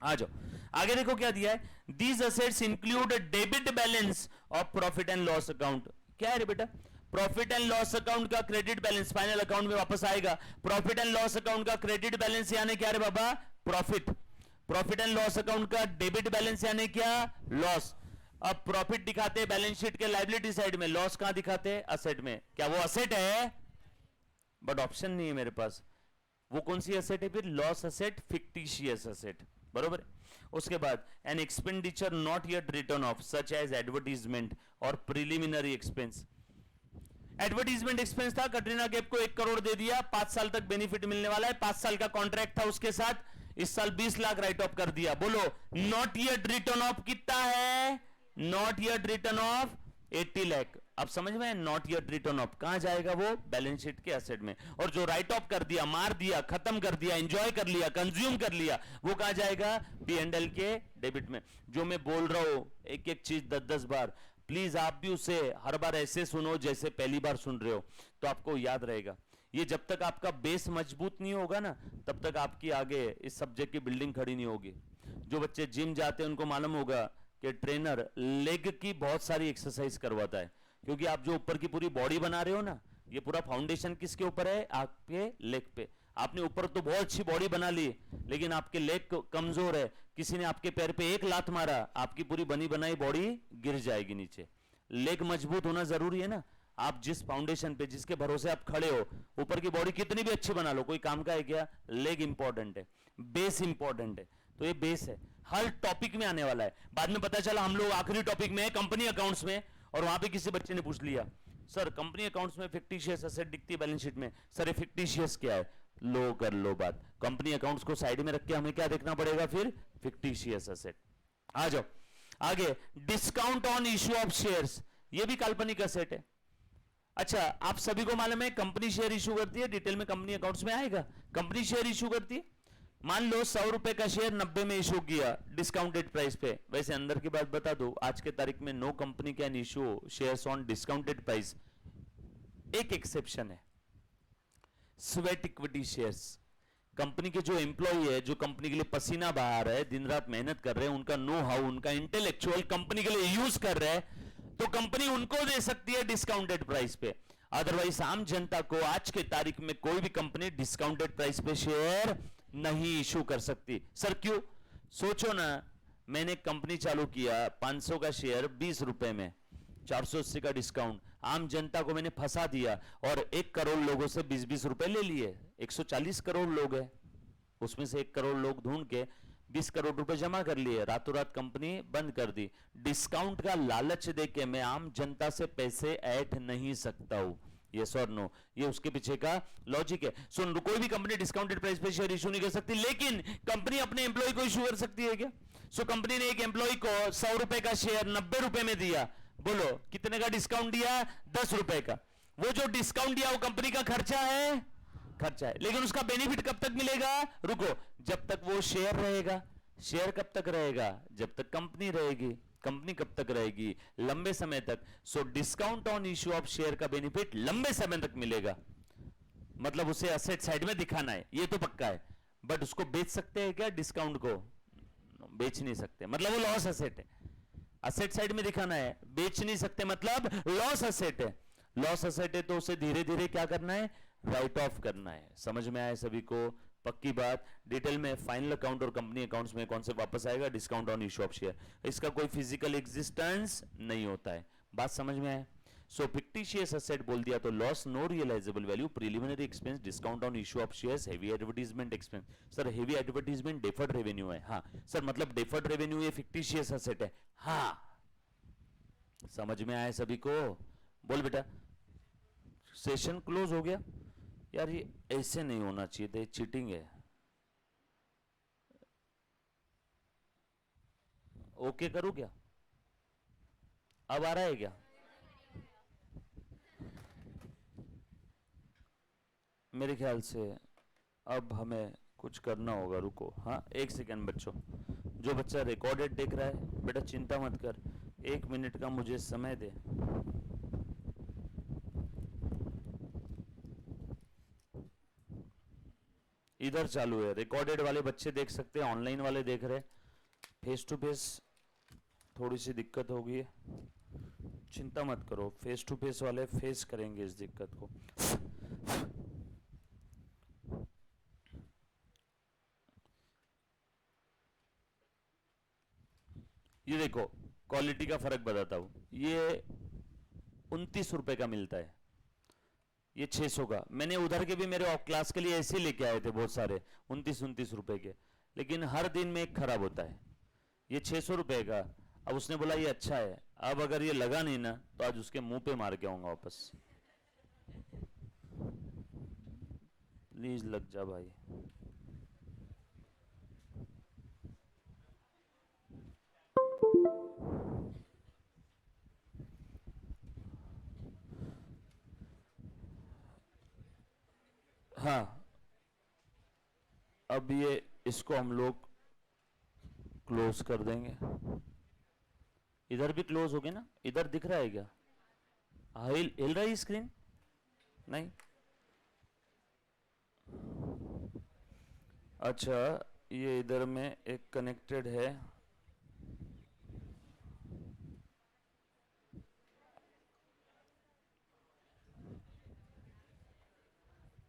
आ जाओ आगे देखो क्या दिया है, these assets include debit balance of profit and loss account. क्या है रे बेटा, प्रॉफिट एंड लॉस अकाउंट का क्रेडिट बैलेंस फाइनल अकाउंट में वापस आएगा। प्रॉफिट एंड लॉस अकाउंट का क्रेडिट बैलेंस यानी क्या रे बाबा, profit. Profit and loss account का डेबिट बैलेंस यानी क्या, लॉस। अब प्रॉफिट दिखाते हैं बैलेंस शीट के लायबिलिटी साइड में, लॉस कहां दिखाते हैं, असेट में। क्या वो असेट है, बट ऑप्शन नहीं है मेरे पास। वो कौन सी असेट है फिर, लॉस असेट, फिक्टिशियस असेट, बरोबर। उसके बाद an expenditure not yet return of such as advertisement और प्रिलिमिनरी एक्सपेंस। एडवर्टीजमेंट एक्सपेंस था, कटरीना कैफ को 1 करोड़ दे दिया, 5 साल तक बेनिफिट मिलने वाला है, 5 साल का कॉन्ट्रैक्ट था उसके साथ, इस साल 20 लाख राइट ऑफ कर दिया। बोलो नॉट येट रिटर्न ऑफ कितना है, not yet return of 80 lakh. अब समझ में, नॉट येट रिटर्न ऑफ कहां जाएगा, वो बैलेंस शीट के एसेट में। और जो राइट ऑफ कर दिया, मार दिया, खत्म कर दिया, एंजॉय कर लिया, कंज्यूम कर लिया, वो कहां जाएगा, P&L के डेबिट में। जो मैं बोल रहा हूं एक एक चीज 10-10 बार, प्लीज आप भी उसे हर बार ऐसे सुनो जैसे पहली बार सुन रहे हो, तो आपको याद रहेगा। ये जब तक आपका बेस मजबूत नहीं होगा ना, तब तक आपकी आगे इस सब्जेक्ट की बिल्डिंग खड़ी नहीं होगी। जो बच्चे जिम जाते हैं उनको मालूम होगा कि ट्रेनर लेग की बहुत सारी एक्सरसाइज करवाता है, क्योंकि आप जो ऊपर की पूरी बॉडी बना रहे हो ना, ये पूरा फाउंडेशन किसके ऊपर है, आपके लेग पे। आपने ऊपर तो बहुत अच्छी बॉडी बना ली, लेकिन आपके लेग कमजोर है, किसी ने आपके पैर पे एक लात मारा, आपकी पूरी बनी बनाई बॉडी गिर जाएगी नीचे। लेग मजबूत होना जरूरी है ना। आप जिस फाउंडेशन पे, जिसके भरोसे आप खड़े हो, ऊपर की बॉडी कितनी भी अच्छी बना लो, कोई काम का है क्या, लेग इंपॉर्टेंट है, बेस इंपॉर्टेंट है। तो ये बेस है, हर टॉपिक में आने वाला है। बाद में पता चला हम लोग आखिरी टॉपिक में कंपनी अकाउंट्स में, और वहां पे किसी बच्चे ने पूछ लिया, सर कंपनी अकाउंट्स में फिक्टिशियस एसेट दिखती है बैलेंस शीट में, सर ये फिक्टिशियस क्या है। लो कर लो बात, कंपनी अकाउंट्स को साइड में रख के हमें क्या देखना पड़ेगा फिर, फिक्टिशियस एसेट। आ जाओ आगे, discount on issue of shares, ये भी काल्पनिक एसेट है। अच्छा, आप सभी को मालूम है कंपनी शेयर इशू करती है, डिटेल में कंपनी अकाउंट्स में आएगा, कंपनी शेयर इशू करती है। मान लो 100 रुपए का शेयर 90 में इशू किया डिस्काउंटेड प्राइस पे। वैसे अंदर की बात बता दो, आज के तारीख में no company can issue shares on discounted price. एक एक्सेप्शन है, स्वेट इक्विटी शेयर्स। कंपनी के जो एम्प्लॉय है, जो कंपनी के लिए पसीना बहा रहा है, दिन रात मेहनत कर रहे हैं, उनका नो हाउ, उनका इंटेलेक्चुअल कंपनी के लिए यूज कर रहे हैं, तो कंपनी उनको दे सकती है डिस्काउंटेड प्राइस पे। अदरवाइज आम जनता को आज के तारीख में कोई भी कंपनी डिस्काउंटेड प्राइस पे शेयर नहीं इशू कर सकती। सर क्यों, सोचो ना, मैंने कंपनी चालू किया 500 का शेयर 20 रुपए में, 480 का डिस्काउंट, आम जनता को मैंने फंसा दिया और 1 करोड़ लोगों से 20-20 रुपए ले लिए। 140 करोड़ लोग हैं, उसमें से 1 करोड़ लोग ढूंढ के 20 करोड़ रुपए जमा कर लिए, रातों रात कंपनी बंद कर दी। डिस्काउंट का लालच देके मैं आम जनता से पैसे ऐंठ नहीं सकता हूं। यस और नो, ये उसके पीछे का लॉजिक है। सुन, कोई भी कंपनी डिस्काउंटेड प्राइस पे शेयर इशू नहीं कर सकती, लेकिन कंपनी अपने एम्प्लॉय को इशू कर सकती है क्या। सो कंपनी ने एक एम्प्लॉय को 100 रुपए का शेयर 90 रुपए में दिया, बोलो कितने का डिस्काउंट दिया, 10 रुपए का। वो जो डिस्काउंट दिया वो कंपनी का खर्चा है, खर्चा है, लेकिन उसका बेनिफिट कब तक मिलेगा, रुको, जब तक वो शेयर रहेगा। शेयर कब तक रहेगा, जब तक कंपनी रहेगी। कंपनी कब तक रहेगी, लंबे समय तक। So discount on issue of share का बेनिफिट लंबे समय तक मिलेगा, मतलब उसे असेट साइड में दिखाना है, ये तो पक्का है। बट उसको बेच सकते हैं क्या, डिस्काउंट को बेच नहीं सकते, मतलब वो लॉस असेट है। असेट साइड में दिखाना है, बेच नहीं सकते, मतलब लॉस असेट है। लॉस असेट है तो उसे धीरे धीरे क्या करना है, राइट ऑफ करना है। समझ में आया सभी को, पक्की बात। डिटेल में फाइनल अकाउंट और कंपनी अकाउंट्स में कौन से वापस आएगा, discount on issue of share. इसका कोई फिजिकल एग्जिस्टेंस नहीं होता है, बात समझ में आए। सो फिक्टिशियस एसेट बोल दिया तो loss, no realisable value, preliminary expense, discount on issue of shares, heavy advertisement expense. Sir heavy advertisement deferred revenue है, हाँ सर, मतलब डेफर्ड रेवेन्यू ये फिक्टिशियस एसेट है, हाँ। समझ में आए सभी को, बोल बेटा। सेशन क्लोज हो गया यार, ये ऐसे नहीं होना चाहिए था, चीटिंग है। ओके करूं क्या, अब आ रहा है क्या? मेरे ख्याल से अब हमें कुछ करना होगा, रुको। हाँ, एक सेकेंड बच्चों, जो बच्चा रिकॉर्डेड देख रहा है बेटा चिंता मत कर, 1 मिनट का मुझे समय दे। इधर चालू है, रिकॉर्डेड वाले बच्चे देख सकते हैं, ऑनलाइन वाले देख रहे हैं। फेस टू फेस थोड़ी सी दिक्कत होगी है, चिंता मत करो, फेस टू फेस वाले फेस करेंगे इस दिक्कत को। ये देखो क्वालिटी का फर्क बताता हूं, ये 29 रुपए का मिलता है, ये 600 का। मैंने उधर के भी मेरे क्लास के लिए ऐसे लेके आए थे बहुत सारे 29 रुपए के, लेकिन हर दिन में एक खराब होता है। ये 600 रुपए का, अब उसने बोला ये अच्छा है, अब अगर ये लगा नहीं ना तो आज उसके मुंह पे मार के आऊंगा वापस। प्लीज लग जा भाई। हाँ, अब ये इसको हम लोग क्लोज कर देंगे। इधर भी क्लोज हो गया ना? इधर दिख रहा है क्या? हिल रही स्क्रीन? नहीं। अच्छा, ये इधर में एक कनेक्टेड है,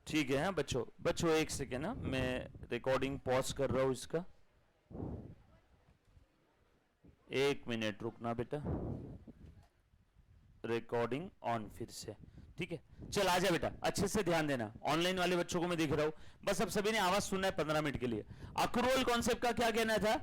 ठीक है। हाँ बच्चों, बच्चों एक सेकेंड ना, मैं रिकॉर्डिंग पॉज कर रहा हूं इसका, 1 मिनट रुकना बेटा। रिकॉर्डिंग ऑन फिर से, ठीक है। चल आजा बेटा, अच्छे से ध्यान देना, ऑनलाइन वाले बच्चों को मैं दिख रहा हूं, बस अब सभी ने आवाज सुनना है 15 मिनट के लिए। अक्रूवल कॉन्सेप्ट का क्या कहना था,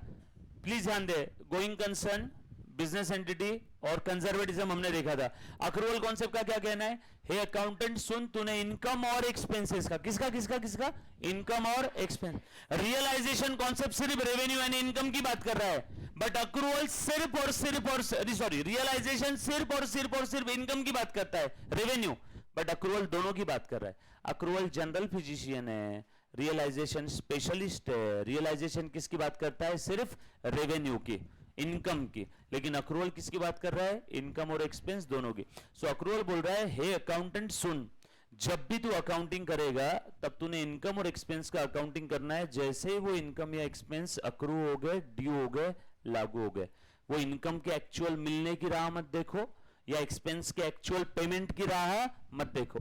प्लीज ध्यान दे। गोइंग कंसर्न, बिजनेस एंटिटी और कंजर्वेटिज्म हमने देखा था। अक्रूवल कॉन्सेप्ट का क्या कहना है, हे अकाउंटेंट सुन, तूने इनकम और एक्सपेंसेस का, किसका किसका किसका, इनकम और एक्सपेंस। रियलाइजेशन कॉन्सेप्ट सिर्फ रेवेन्यू यानी इनकम की बात कर रहा है, बट अक्रूवल सिर्फ और सिर्फ और सॉरी, रियलाइजेशन सिर्फ और सिर्फ और सिर्फ इनकम की बात करता है, रेवेन्यू, बट अक्रूवल दोनों की बात कर रहा है। अक्रूवल जनरल फिजिशियन है, रियलाइजेशन स्पेशलिस्ट है। रियलाइजेशन किसकी बात करता है, सिर्फ रेवेन्यू की, इनकम की, लेकिन अक्रूवल किसकी बात कर रहा है, इनकम और एक्सपेंस दोनों की। सो अक्रूवल बोल रहा है, हे अकाउंटेंट सुन, जब भी तू अकाउंटिंग करेगा तब तूने इनकम और एक्सपेंस का अकाउंटिंग करना है। जैसे ही वो इनकम या एक्सपेंस अक्रू हो गए, ड्यू हो गए, लागू हो गए, वो इनकम के एक्चुअल मिलने की राह मत देखो या एक्सपेंस के एक्चुअल पेमेंट की राह मत देखो।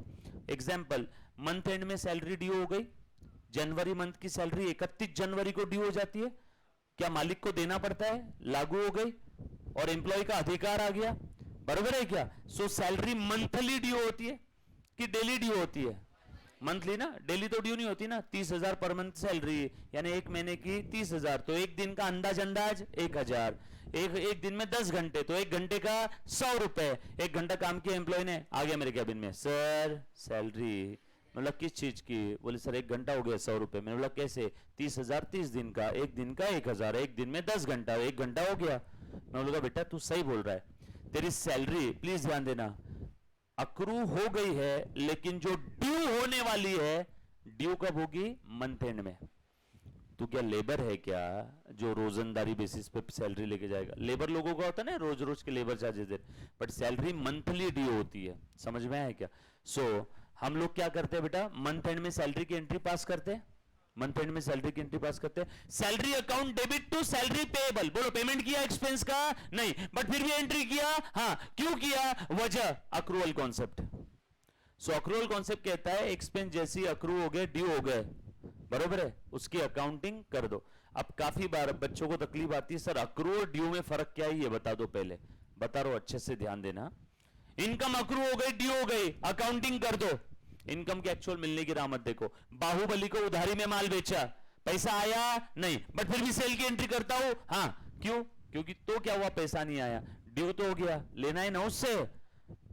एग्जांपल, मंथ एंड में सैलरी ड्यू हो गई, जनवरी मंथ की सैलरी 31 जनवरी को ड्यू हो जाती है, क्या मालिक को देना पड़ता है, लागू हो गई और एम्प्लॉय का अधिकार आ गया, बरोबर है क्या? सो सैलरी मंथली ड्यू होती है कि डेली ड्यू होती है? मंथली ना, डेली तो ड्यू नहीं होती ना। 30,000 पर मंथ सैलरी यानी एक महीने की 30,000, तो एक दिन का अंदाज 1,000, एक दिन में 10 घंटे, तो एक घंटे का 100 रुपए। एक घंटा काम किया एम्प्लॉय ने, आ गया मेरे कैबिन में, सर सैलरी। मतलब किस चीज की? बोले सर 1 घंटा हो गया 100 रुपए। मैंने बोला कैसे? 30,000 30 दिन का, एक दिन का 1,000, एक दिन में 10 घंटा, 1 घंटा हो गया। मैं बोलूँगा बेटा तू सही बोल रहा है, तेरी सैलरी, प्लीज ध्यान देना, अक्रू हो गई है, लेकिन जो ड्यू होने वाली है, ड्यू कब होगी? मंथ एंड में। तू क्या लेबर है क्या जो रोजंदारी बेसिस पे सैलरी लेके जाएगा? लेबर लोगों का होता है ना रोज रोज के labour charges they, but salary monthly due होती है, समझ में आया क्या? सो हम लोग क्या करते हैं बेटा, मंथ एंड में सैलरी की एंट्री पास करते हैं, मंथ एंड में सैलरी की एंट्री पास करते हैं। Salary account debit to salary payable, बोलो पेमेंट किया एक्सपेंस का? नहीं, बट फिर भी एंट्री किया। हाँ, क्यों किया? वजह अक्रूवल कॉन्सेप्ट। सो अक्रूवल कॉन्सेप्ट कहता है एक्सपेंस जैसी अक्रू हो गए, ड्यू हो गए, बरोबर है, उसकी अकाउंटिंग कर दो। अब काफी बार बच्चों को तकलीफ आती है, सर अक्रू और ड्यू में फर्क क्या है, ये बता दो पहले। बता रहा हूं, अच्छे से ध्यान देना। इनकम अक्रू हो गई, ड्यू हो गई, अकाउंटिंग कर दो। इनकम के एक्चुअल मिलने की राह मत देखो। बाहुबली को उधारी में माल बेचा, पैसा आया नहीं, बट फिर भी सेल की एंट्री करता हूं। हाँ, क्यों? क्योंकि तो क्या हुआ, पैसा नहीं आया, ड्यू तो हो गया, लेना है ना उससे।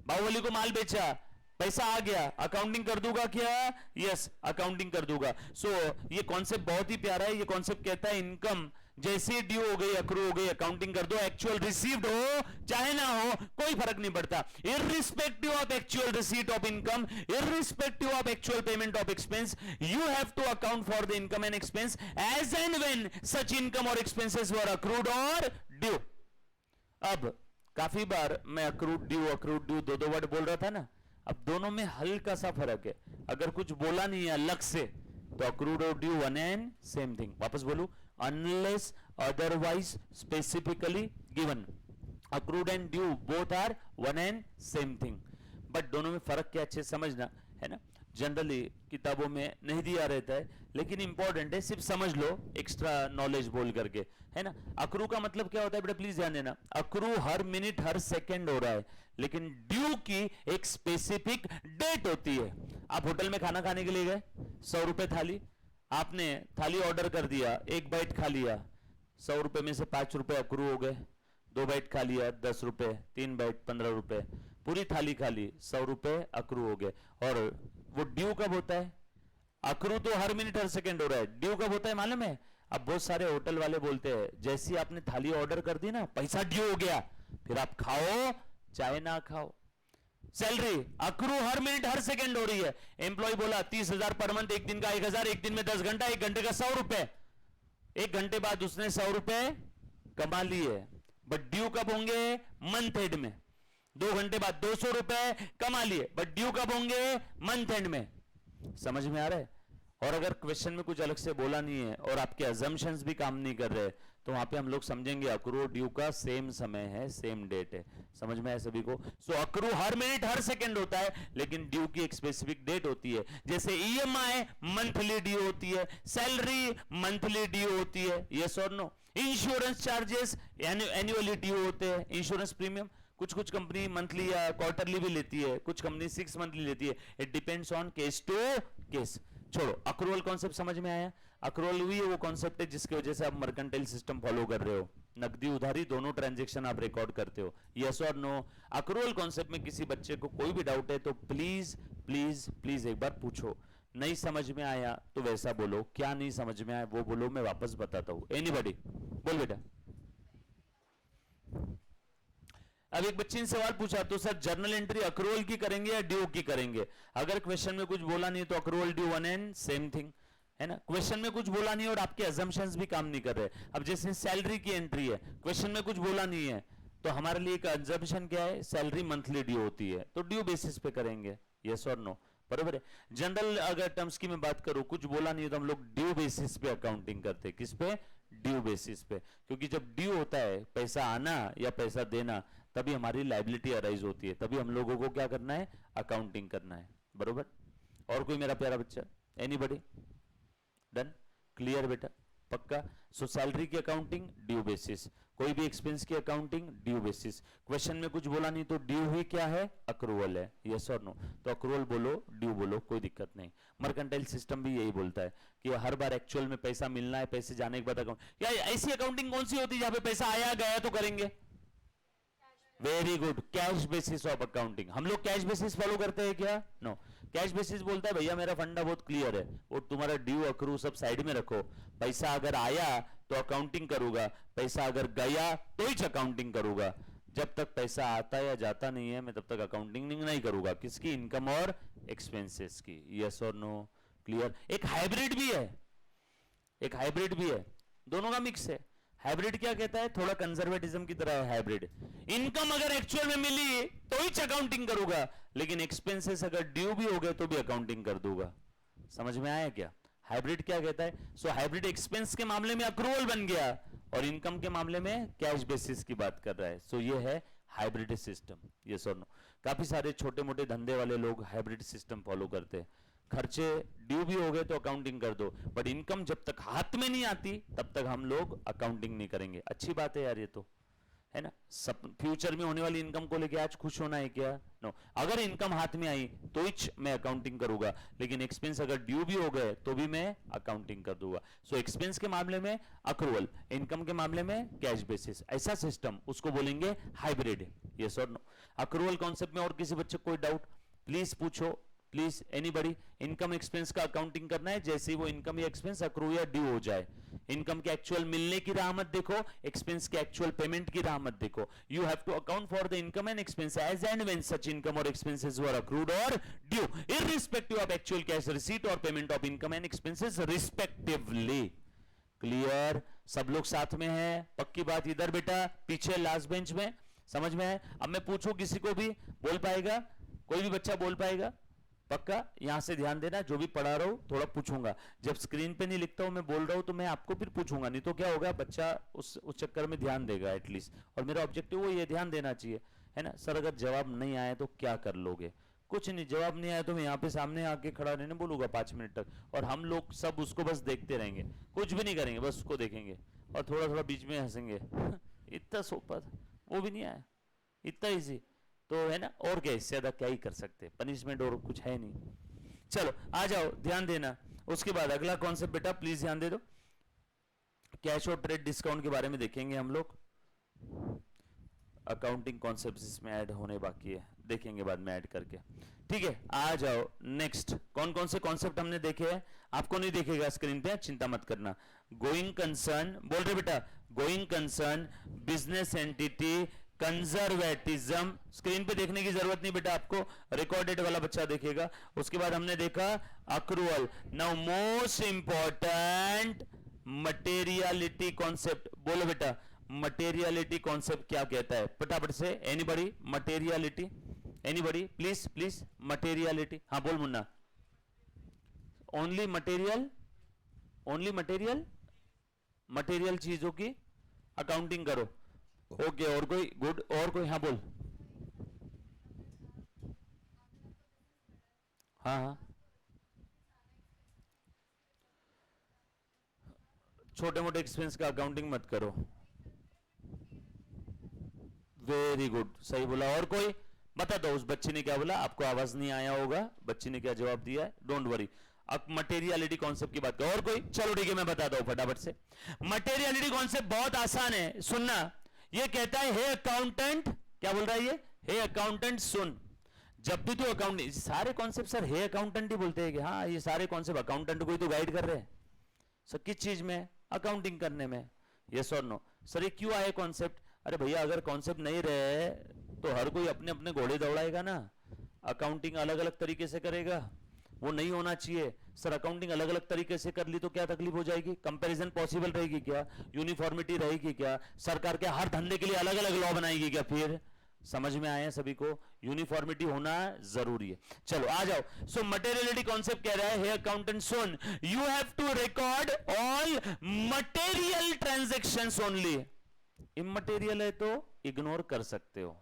बाहुबली को माल बेचा, पैसा आ गया, अकाउंटिंग कर दूंगा क्या? यस, अकाउंटिंग कर दूंगा। सो ये कॉन्सेप्ट बहुत ही प्यारा है। ये कॉन्सेप्ट कहता है इनकम जैसे ड्यू हो गई, अक्रू हो गई, अकाउंटिंग कर दो। एक्चुअल रिसीव्ड हो चाहे ना हो कोई फर्क नहीं पड़ता। Irrespective of actual receipt of income, irrespective of actual payment of expense, you have to account for the income and expense as and when such income और एक्सपेंसेस वर अक्रूड और ड्यू। अब काफी बार मैं अक्रूड ड्यू दो word बोल रहा था ना, अब दोनों में हल्का सा फर्क है। अगर कुछ बोला नहीं है अलग से तो अक्रूड और due one and same thing. वापस बोलू, unless otherwise specifically given, accrued and due both are one and same thing. But दोनों में फर्क क्या अच्छे समझना है ना। जनरली किताबों में नहीं दिया रहता है, लेकिन इंपॉर्टेंट है, सिर्फ समझ लो एक्स्ट्रा नॉलेज बोल करके, है ना। अक्रू का मतलब क्या होता है बेटा, प्लीज ध्यान देना। अक्रू हर मिनट हर सेकंड हो रहा है, लेकिन ड्यू की एक स्पेसिफिक डेट होती है। आप होटल में खाना खाने के लिए गए, 100 रुपए थाली, आपने थाली ऑर्डर कर दिया, एक बाइट खा लिया, 100 रुपए में से 5 रुपए अक्रू हो गए। 2 बाइट खा लिया 10 रुपए, 3 बाइट 15 रुपए, पूरी थाली खा ली 100 रुपए अक्रू हो गए। और वो ड्यू कब होता है? अक्रू तो हर मिनट हर सेकंड हो रहा है, ड्यू कब होता है मालूम है? अब बहुत सारे होटल वाले बोलते हैं जैसे ही आपने थाली ऑर्डर कर दी ना, पैसा ड्यू हो गया, फिर आप खाओ चाहे ना खाओ। सैलरी अक्रू हर मिनट हर सेकंड हो रही है। एम्प्लॉय बोला 30,000 पर मंथ, एक दिन का 1,000, एक दिन में 10 घंटा, 1 घंटे का 100 रुपए। 1 घंटे बाद उसने 100 रुपए कमा लिए, बट ड्यू कब होंगे? मंथ एंड में। 2 घंटे बाद 200 रुपए कमा लिए, बट ड्यू कब होंगे? मंथ एंड में। समझ में आ रहा है? और अगर क्वेश्चन में कुछ अलग से बोला नहीं है और आपके अजम्पशंस भी काम नहीं कर रहे, तो वहां पे हम लोग समझेंगे अक्रू और ड्यू का सेम समय है, सेम डेट है। समझ में आया सभी को? सो अक्रू हर मिनट हर सेकंड होता है, लेकिन ड्यू की एक स्पेसिफिक डेट होती है। जैसे ईएमआई मंथली ड्यू होती है, सैलरी मंथली ड्यू होती है, यस और no. Insurance charges annually due होते हैं। इंश्योरेंस प्रीमियम कुछ कुछ कंपनी मंथली या क्वार्टरली भी लेती है, कुछ कंपनी 6 मंथली लेती है। It depends on case to case. छोड़ो, अक्रूवल कॉन्सेप्ट समझ में आया? अक्रूवल भी वो कॉन्सेप्ट है जिसकी वजह से आप मर्केंटाइल सिस्टम फॉलो कर रहे हो, नकदी उधारी दोनों ट्रांजैक्शन आप रिकॉर्ड करते हो, यस और नो। अक्रूवल कॉन्सेप्ट में किसी बच्चे को कोई भी डाउट है तो प्लीज प्लीज प्लीज एक बार पूछो। नहीं समझ में आया तो वैसा बोलो, क्या नहीं समझ में आया वो बोलो, मैं वापस बताता हूं। एनीबॉडी बोल बेटा। अब एक बच्चे ने सवाल पूछा, तो सर जर्नल एंट्री अक्रूवल की करेंगे या ड्यू की करेंगे? अगर क्वेश्चन में कुछ बोला नहीं तो accrual due one and same thing, है ना। क्वेश्चन में कुछ बोला नहीं और आपके अजम्पशंस भी काम नहीं कर रहे। अब जैसे सैलरी की एंट्री है, क्वेश्चन में कुछ बोला नहीं है, तो हमारे लिए एक अजम्पशन क्या है? सैलरी मंथली ड्यू होती है, तो ड्यू बेसिस पे करेंगे, यस और नो, बराबर है। जनरल अगर टर्म्स की मैं बात करूं, कुछ बोला नहीं है तो हम लोग ड्यू बेसिस पे अकाउंटिंग करते हैं। किस पे? ड्यू बेसिस पे। क्योंकि जब ड्यू होता है, पैसा आना या पैसा देना, तभी हमारी लायबिलिटी अराइज होती है, तभी हम लोगों को क्या करना है? अकाउंटिंग करना है, बरोबर। और कोई मेरा प्यारा बच्चा? एनीबॉडी? डन? क्लियर बेटा? पक्का? सो सैलरी की अकाउंटिंग ड्यू बेसिस, कोई भी एक्सपेंस की अकाउंटिंग ड्यू बेसिस। क्वेश्चन में कुछ बोला नहीं तो ड्यू ही क्या है? अक्रूवल है, यस और नो। तो अक्रूवल बोलो, ड्यू बोलो, कोई दिक्कत नहीं। मर्केंटाइल सिस्टम भी यही बोलता है कि हर बार एक्चुअल में पैसा मिलना है, पैसे जाने के बाद अकाउंट। या ऐसी अकाउंटिंग कौन सी होती है जहां पे पैसा आया गया तो करेंगे? Very good, cash basis of accounting. हम लोग कैश बेसिस फॉलो करते हैं क्या? नो। कैश बेसिस बोलता है भैया मेरा फंडा बहुत क्लियर है, वो तुम्हारा ड्यू अक्रू सब साइड में रखो, पैसा अगर आया तो अकाउंटिंग करूंगा, पैसा अगर गया तो ही अकाउंटिंग करूंगा। जब तक पैसा आता या जाता नहीं है मैं तब तक अकाउंटिंग नहीं करूंगा। किसकी? इनकम और एक्सपेंसेस की, यस और नो, क्लियर। एक हाइब्रिड भी है, एक हाइब्रिड भी है, दोनों का मिक्स है। हाइब्रिड क्या कहता है? थोड़ा कंजर्वेटिज्म की तरह है हाइब्रिड। इनकम अगर एक्चुअल में मिली तो ही अकाउंटिंग करूंगा, लेकिन एक्सपेंसेस अगर ड्यू भी हो गए तो भी अकाउंटिंग कर दूंगा। समझ में आया क्या? हाइब्रिड क्या कहता है? सो हाइब्रिड एक्सपेंस के मामले में अक्रूवल बन गया और इनकम के मामले में कैश बेसिस की बात कर रहा है। सो ये है हाइब्रिड सिस्टम, यस और नो। काफी सारे छोटे मोटे धंधे वाले लोग हाइब्रिड सिस्टम फॉलो करते हैं। खर्चे ड्यू भी हो गए तो अकाउंटिंग कर दो, बट इनकम जब तक हाथ में नहीं आती तब तक हम लोग अकाउंटिंग नहीं करेंगे। अच्छी बात है यार, ये तो है ना। सब फ्यूचर में होने वाली इनकम को लेके आज खुश होना है क्या? नो। अगर इनकम हाथ में आई तो ही मैं अकाउंटिंग करूंगा, लेकिन एक्सपेंस अगर ड्यू भी हो गए तो भी मैं अकाउंटिंग कर दूंगा। सो एक्सपेंस के मामले में अक्रूवल, इनकम के मामले में कैश बेसिस, ऐसा सिस्टम उसको बोलेंगे हाइब्रिड, यस और नो। अक्रूवल कॉन्सेप्ट में और किसी बच्चे को कोई डाउट प्लीज पूछो, प्लीज एनीबॉडी। इनकम एक्सपेंस का अकाउंटिंग करना है, जैसे ही वो इनकम या एक्सपेंस अक्रू या ड्यू हो जाए इनकम के एक्चुअल मिलने की राह मत देखो, एक्सपेंस के एक्चुअल पेमेंट की राह मत देखो. You have to account for the income and expense as and when such income और एक्सपेंसेस वर अक्रूड और due irrespective of actual cash receipt और payment of income and expenses respectively. Clear? सब लोग साथ में है? पक्की बात. इधर बेटा पीछे लास्ट बेंच में, समझ में है? अब मैं पूछूं किसी को भी बोल पाएगा? कोई भी बच्चा बोल पाएगा? पक्का? यहां से ध्यान देना, जो भी पढ़ा रहा हूं थोड़ा पूछूंगा. जब स्क्रीन पे नहीं लिखता हूं, मैं बोल रहा हूं तो मैं आपको फिर पूछूंगा, नहीं तो क्या होगा, बच्चा उस चक्कर में ध्यान देगा एटलीस्ट. और मेरा ऑब्जेक्टिव वो ये ध्यान देना चाहिए, है ना सर. अगर जवाब नहीं आए तो क्या कर लोगे? कुछ नहीं. जवाब नहीं आया तो मैं यहाँ पे सामने आके खड़ा रहने बोलूंगा 5 मिनट तक, और हम लोग सब उसको बस देखते रहेंगे, कुछ भी नहीं करेंगे, बस उसको देखेंगे और थोड़ा थोड़ा बीच में हंसेंगे. इतना सोपा था, वो भी नहीं आया, इतना इजी तो है ना. और क्या, इससे ज्यादा क्या ही कर सकते, पनिशमेंट और कुछ है नहीं. चलो आ जाओ, ध्यान देना. उसके बाद अगला कॉन्सेप्ट बेटा प्लीज ध्यान दे दो, कैश और ट्रेड डिस्काउंट के बारे में देखेंगे हम लोग. अकाउंटिंग कॉन्सेप्ट इसमें ऐड होने बाकी है, देखेंगे बाद में ऐड करके. ठीक है, आ जाओ नेक्स्ट. कौन कौन से कॉन्सेप्ट हमने देखे हैं? आपको नहीं देखेगा स्क्रीन पे, चिंता मत करना. गोइंग कंसर्न, बोल रहे बेटा, going concern, business entity, conservatism. Screen पे देखने की जरूरत नहीं बेटा आपको, रिकॉर्डेड वाला बच्चा देखेगा. उसके बाद हमने देखा accrual. Now most important materiality concept. बोलो बेटा, मटेरियलिटी कॉन्सेप्ट क्या कहता है? फटाफट से anybody, materiality, anybody please please. Materiality, हाँ बोल Munna. Only material, only material, material चीजों की अकाउंटिंग करो. ओके, और कोई? गुड. और कोई? हाँ बोल. हाँ हाँ, छोटे मोटे एक्सपेंस का अकाउंटिंग मत करो. वेरी गुड, सही बोला. और कोई? बता दो उस बच्ची ने क्या बोला. आपको आवाज नहीं आया होगा, बच्ची ने क्या जवाब दिया है, डोंट वरी. अब मटेरियलिटी कॉन्सेप्ट की बात करो. और कोई? चलो ठीक है, मैं बताता हूं फटाफट से. मटेरियलिटी कॉन्सेप्ट बहुत आसान है, सुनना. ये कहता है, हे अकाउंटेंट, क्या बोल रहा है ये? हे अकाउंटेंट सुन, जब भी तू अकाउंट, सारे कॉन्सेप्ट सर हे अकाउंटेंट ही बोलते हैं कि हाँ ये सारे कॉन्सेप्ट अकाउंटेंट को ही तो गाइड कर रहे हैं सर. किस चीज में? अकाउंटिंग करने में. यस और नो? सर ये क्यों आए कॉन्सेप्ट? अरे भैया अगर कॉन्सेप्ट नहीं रहे तो हर कोई अपने अपने घोड़े दौड़ाएगा ना, अकाउंटिंग अलग अलग तरीके से करेगा, वो नहीं होना चाहिए. सर अकाउंटिंग अलग अलग तरीके से कर ली तो क्या तकलीफ हो जाएगी? कंपैरिजन पॉसिबल रहेगी क्या? यूनिफॉर्मिटी रहेगी क्या? सरकार के हर धंधे के लिए अलग अलग लॉ बनाएगी क्या? फिर समझ में आया सभी को? यूनिफॉर्मिटी होना जरूरी है. चलो आ जाओ. सो मटेरियलिटी कॉन्सेप्ट कह रहा है, हे अकाउंटेंट सुन, you have to record all material transactions only. Immaterial है तो इग्नोर कर सकते हो.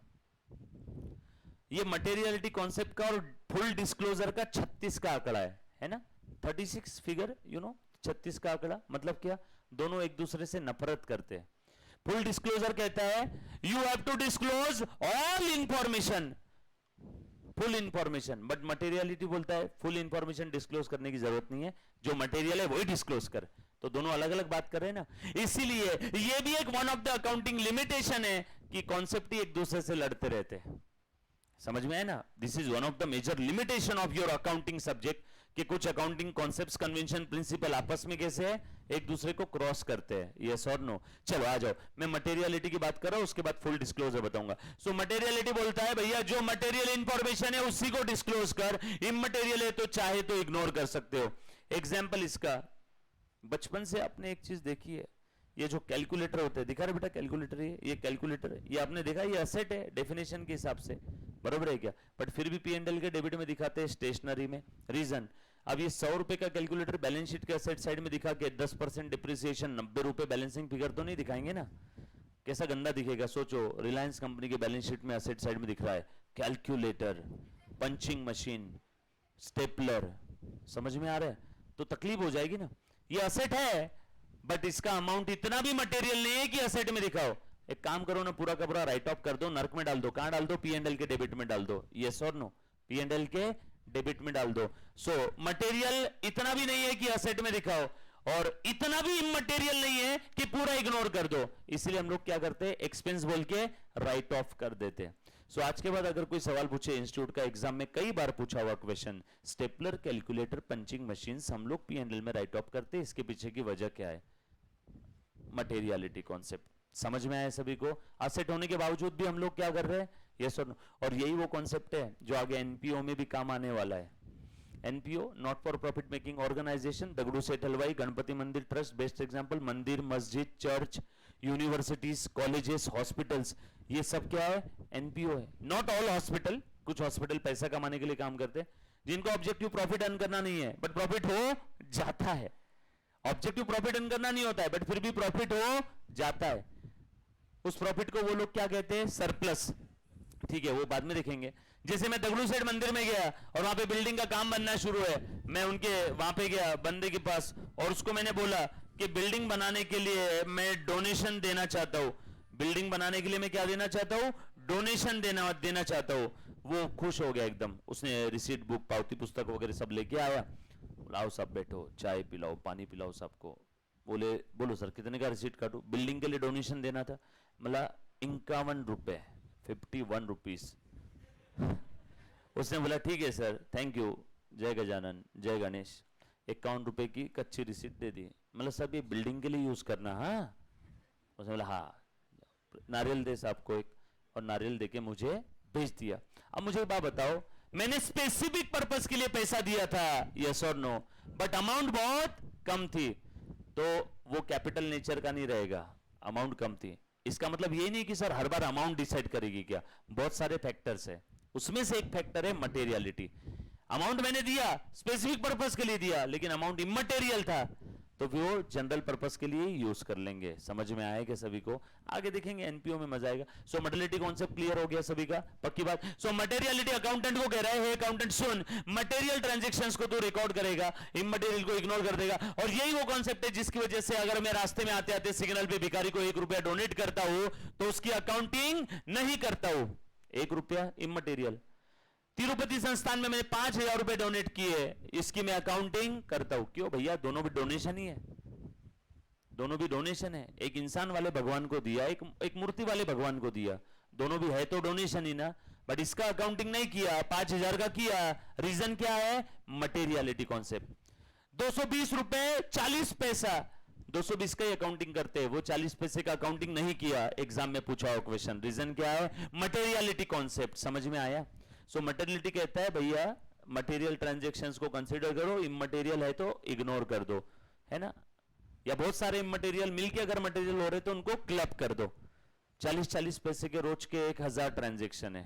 ये मटेरियलिटी कॉन्सेप्ट का और फुल डिस्क्लोजर का 36 का आंकड़ा है ना? 36 फिगर, यू नो, 36 का आंकड़ा मतलब क्या? दोनों एक दूसरे से नफरत करते हैं. फुल डिस्क्लोजर कहता है you have to disclose all information, full information. But materiality बोलता है फुल इंफॉर्मेशन डिस्क्लोज करने की जरूरत नहीं है, जो मटेरियल है वही डिस्क्लोज कर. तो दोनों अलग अलग बात कर रहे हैं ना. इसीलिए ये भी एक one of the accounting limitation है कि कॉन्सेप्ट ही एक दूसरे से लड़ते रहते हैं. समझ में है ना? This is one of the major limitation of your accounting subject, कि कुछ अकाउंटिंग कॉन्सेप्ट्स, कन्वेंशन, प्रिंसिपल आपस में कैसे है, एक दूसरे को क्रॉस करते हैं. यस और नो? चलो आ जाओ, मैं मटेरियलिटी की बात कर रहा हूं, उसके बाद फुल डिस्क्लोजर बताऊंगा. सो मटेरियलिटी बोलता है भैया जो मटेरियल इंफॉर्मेशन है उसी को डिस्क्लोज कर, इमटेरियल है तो चाहे तो इग्नोर कर सकते हो. एग्जाम्पल इसका, बचपन से आपने एक चीज देखी है, ये जो कैलकुलेटर होते हैं, दिखा रहे बेटा कैलकुलेटर, ये कैलकुलेटर है, ये आपने देखा, ये असेट है डेफिनेशन के हिसाब से, बरोबर है क्या? बट फिर भी P&L के डेबिट में दिखाते हैं स्टेशनरी में. रीजन, अब ये 100 रुपए का कैलकुलेटर बैलेंस शीट के असेट साइड में दिखा के 10% डिप्रिसिएशन, 90 रुपए बैलेंसिंग फिगर तो नहीं दिखाएंगे ना. कैसा गंदा दिखेगा. सोचो रिलायंस कंपनी के बैलेंस शीट में असेट साइड में दिख रहा है कैलकुलेटर, पंचिंग मशीन, स्टेपलर. समझ में आ रहा है? तो तकलीफ हो जाएगी ना. ये असेट है बट इसका अमाउंट इतना भी मटेरियल नहीं है कि असेट में दिखाओ. एक काम करो ना, पूरा का पूरा राइट ऑफ कर दो, नर्क में डाल दो. कहां डाल दो? P&L के डेबिट में डाल दो. यस और नो? P&L के डेबिट में डाल दो. सो मटेरियल इतना भी नहीं है कि असेट में दिखाओ, और इतना भी इमटेरियल नहीं है कि पूरा इग्नोर कर दो. इसलिए हम लोग क्या करते हैं, एक्सपेंस बोल के राइट ऑफ कर देते हैं. सो आज के बाद अगर कोई सवाल पूछे, इंस्टीट्यूट का एग्जाम में कई बार पूछा हुआ question, stapler, calculator, punching machine हम लोग P&L में राइट ऑफ करते हैं, इसके पीछे की वजह क्या है? Materiality concept. समझ में आया सभी को? असेट होने के बावजूद भी हम लोग क्या कर रहे हैं, यस और नो। और यही वो कॉन्सेप्ट है जो आगे एनपीओ में भी काम आने वाला है। NPO, not for profit making organisation, Dagdu Seth Halwai, Ganpati मंदिर ट्रस्ट, बेस्ट एग्जांपल, मंदिर, मस्जिद, चर्च, यूनिवर्सिटीज, कॉलेजेस, हॉस्पिटल्स, ये सब क्या है, एनपीओ है। नॉट ऑल हॉस्पिटल, कुछ हॉस्पिटल पैसा कमाने के लिए काम करते हैं, जिनको ऑब्जेक्टिव प्रॉफिट अर्न करना नहीं है, बट प्रॉफिट हो जाता है। ऑब्जेक्टिव प्रॉफिट अर्न करना नहीं होता है, बट फिर भी प्रॉफिट हो जाता है। उस प्रॉफिट को वो लोग क्या कहते हैं, सरप्लस। ठीक है, वो बाद में देखेंगे। जैसे मैं दगड़ू सेठ मंदिर में गया और वहां पे बिल्डिंग का काम बनना शुरू है, मैं उनके वहां पे गया बंदे के पास और उसको मैंने बोला कि बिल्डिंग बनाने के लिए मैं डोनेशन देना चाहता हूं। बिल्डिंग बनाने के लिए मैं क्या देना चाहता हूं, डोनेशन देना चाहता हूं। वो खुश हो गया एकदम, उसने रिसीट बुक, पावती पुस्तक वगैरह सब लेके आया। लाओ सब बैठो, चाय पिलाओ, पानी पिलाओ सबको। बोले बोलो सर कितने का रिसीट काटू? बिल्डिंग के लिए डोनेशन देना था, मतलब 51 रुपए, 51 रुपीज। उसने बोला ठीक है सर, थैंक यू, जय गजानन, जय गणेश। 51 रुपए की कच्ची रिसीट दे दी। मतलब सब ये बिल्डिंग के लिए यूज करना? हाँ। उसने बोला हाँ, नारियल दे साहब को एक, और नारियल देके मुझे भेज दिया। अब मुझे एक बात बताओ, मैंने स्पेसिफिक पर्पस के लिए पैसा दिया था, यस और नो, बट अमाउंट बहुत कम थी, तो वो कैपिटल नेचर का नहीं रहेगा, अमाउंट कम थी। इसका मतलब ये नहीं कि सर हर बार अमाउंट डिसाइड करेगी क्या, बहुत सारे फैक्टर्स है, उसमें से एक फैक्टर है मटेरियलिटी। अमाउंट मैंने दिया, स्पेसिफिक पर्पस के लिए दिया, लेकिन अमाउंट इमटेरियल था, तो वो जनरल पर्पस के लिए यूज कर लेंगे। समझ में आएगा सभी को? आगे देखेंगे एनपीओ में मजा आएगा। सो मटेरियलिटी कॉन्सेप्ट क्लियर हो गया सभी का, पक्की बात। सो मटेरियलिटी अकाउंटेंट को कह रहा है, अकाउंटेंट सुन, मटेरियल ट्रांजैक्शंस को तो रिकॉर्ड करेगा, इमटेरियल को इग्नोर कर देगा। और यही वो कॉन्सेप्ट है जिसकी वजह से अगर मैं रास्ते में आते आते सिग्नल पे भिखारी को 1 रुपया डोनेट करता हूं तो उसकी अकाउंटिंग नहीं करता हूं। 1 रुपया इमटेरियल। तिरुपति संस्थान में मैंने 5000 रुपए डोनेट किए, इसकी मैं अकाउंटिंग करता हूं। क्यों भैया, दोनों भी डोनेशन ही है, दोनों भी डोनेशन है। एक इंसान वाले भगवान को दिया, एक मूर्ति वाले भगवान को दिया, दोनों भी है तो डोनेशन ही ना। बट इसका अकाउंटिंग नहीं किया, 5000 का किया। रीजन क्या है, मटेरियलिटी कॉन्सेप्ट। 220 रुपए 40 पैसा, 220 का ही अकाउंटिंग करते हैं, वो 40 पैसे का अकाउंटिंग नहीं किया। एग्जाम में पूछा हो क्वेश्चन, रीजन क्या है, मटेरियलिटी कॉन्सेप्ट। समझ में आया? सो मटेरियलिटी कहता है भैया मटेरियल ट्रांजैक्शंस को कंसीडर करो, इमटेरियल है तो इग्नोर कर दो, है ना। या बहुत सारे इमटेरियल मिलके अगर मटेरियल हो रहे तो उनको क्लब कर दो। 40-40 पैसे के रोज के 1000 ट्रांजैक्शन है।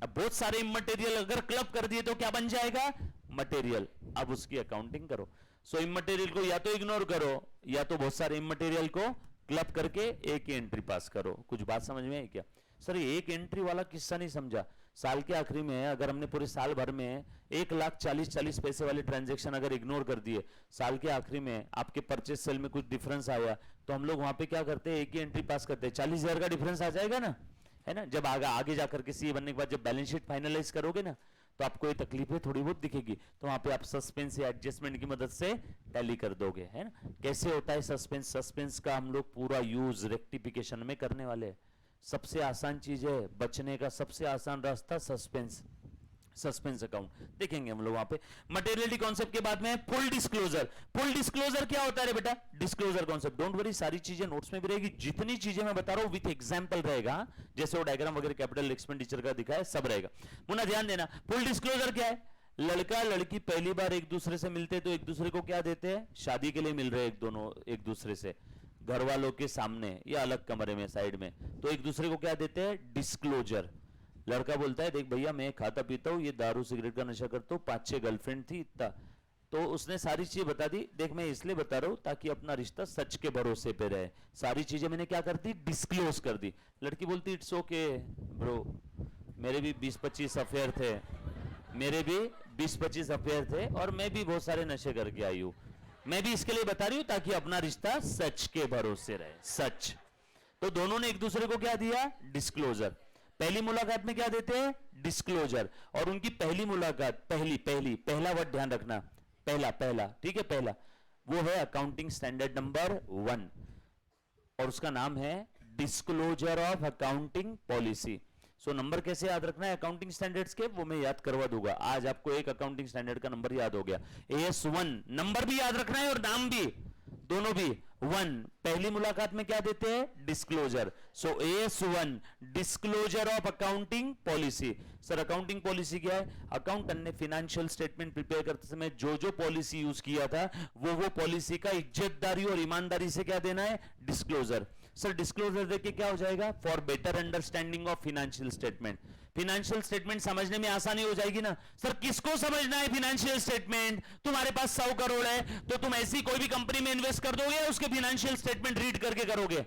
अब बहुत सारे इमटेरियल अगर क्लब कर दिए तो क्या बन जाएगा, मटेरियल। अब उसकी अकाउंटिंग करो। सो इमटेरियल को या तो इग्नोर करो या तो बहुत सारे इमटेरियल को क्लब करके एक ही एंट्री पास करो। कुछ बात समझ में आई क्या? सर ये एक एंट्री वाला किस्सा नहीं समझा। साल के आखिरी में अगर हमने पूरे साल भर में 1,40,40 पैसे वाले ट्रांजैक्शन अगर इग्नोर कर दिए, साल के आखिरी में आपके परचेस सेल में कुछ डिफरेंस आया, तो हम लोग वहां पे क्या करते हैं, एक ही एंट्री पास करते हैं। 40,000 का डिफरेंस आ जाएगा ना, है ना। जब आगे जाकर के सीए बनने के बाद जब बैलेंस शीट फाइनलाइज करोगे ना, तो आपको ये तकलीफें थोड़ी बहुत दिखेगी, तो वहां पे आप सस्पेंस या एडजस्टमेंट की मदद से टैली कर दोगे, है ना। कैसे होता है सस्पेंस? सस्पेंस का हम लोग पूरा यूज रेक्टिफिकेशन में करने वाले हैं। सबसे आसान चीज है, बचने का सबसे आसान रास्ता सस्पेंस, सस्पेंस अकाउंट देखेंगे हम लोग वहां पे। मटेरियलिटी कॉन्सेप्ट के बाद में फुल डिस्क्लोजर। फुल डिस्क्लोजर क्या होता है रे बेटा? डिस्क्लोजर कॉन्सेप्ट, डोंट वरी, सारी चीजें नोट्स में भी रहेगी। जितनी चीजें मैं बता रहा हूं विथ एग्जांपल रहेगा, जैसे वो डायग्राम वगैरह कैपिटल एक्सपेंडिचर का दिखा है, सब रहेगा। मुन्ना ध्यान देना, फुल डिस्क्लोजर क्या है? लड़का लड़की पहली बार एक दूसरे से मिलते तो एक दूसरे को क्या देते हैं, शादी के लिए मिल रहे एक दूसरे से, घर वालों के सामने या अलग कमरे में साइड में, तो एक दूसरे को क्या देते हैं, डिस्क्लोजर। लड़का बोलता है देख भैया मैं खाता पीता हूँ, ये दारू सिगरेट का नशा करता हूँ, 5-6 गर्लफ्रेंड थी, इतना। तो उसने सारी चीजें बता दी, देख मैं इसलिए बता रहा हूँ ताकि अपना रिश्ता सच के भरोसे पे रहे। सारी चीजें मैंने क्या कर दी, डिस्क्लोज कर दी। लड़की बोलती इट्स ओके ब्रो, मेरे भी 20-25 अफेयर थे, मेरे भी 20-25 अफेयर थे, और मैं भी बहुत सारे नशे करके आई हूँ, मैं भी इसके लिए बता रही हूं ताकि अपना रिश्ता सच के भरोसे रहे, सच। तो दोनों ने एक दूसरे को क्या दिया, डिस्क्लोजर। पहली मुलाकात में क्या देते हैं, डिस्क्लोजर। और उनकी पहली मुलाकात, पहला वर्ड ध्यान रखना, पहला, ठीक है, पहला वो है अकाउंटिंग स्टैंडर्ड नंबर 1, और उसका नाम है disclosure of accounting policy. So number कैसे याद रखना है अकाउंटिंग स्टैंडर्ड्स के, वो मैं याद करवा दूंगा। आज आपको एक अकाउंटिंग स्टैंडर्ड का नंबर याद हो गया, AS1 नंबर भी याद रखना है और नाम भी। दोनों भी वन, पहली मुलाकात में क्या देते हैं, disclosure. So AS1 disclosure of accounting policy. Sir accounting policy क्या है, अकाउंटेंट ने फाइनेंशियल स्टेटमेंट प्रिपेयर करते समय जो जो पॉलिसी यूज किया था वो पॉलिसी का इज्जतदारी और ईमानदारी से क्या देना है, डिस्क्लोजर। सर डिस्क्लोजर देके क्या हो जाएगा, for better understanding of financial statement. Financial statement समझने में आसानी हो जाएगी ना। सर किसको समझना है फाइनेंशियल स्टेटमेंट, तुम्हारे पास 100 करोड़ है तो तुम ऐसी कोई भी कंपनी में इन्वेस्ट कर दोगे या उसके फाइनेंशियल स्टेटमेंट रीड करके करोगे,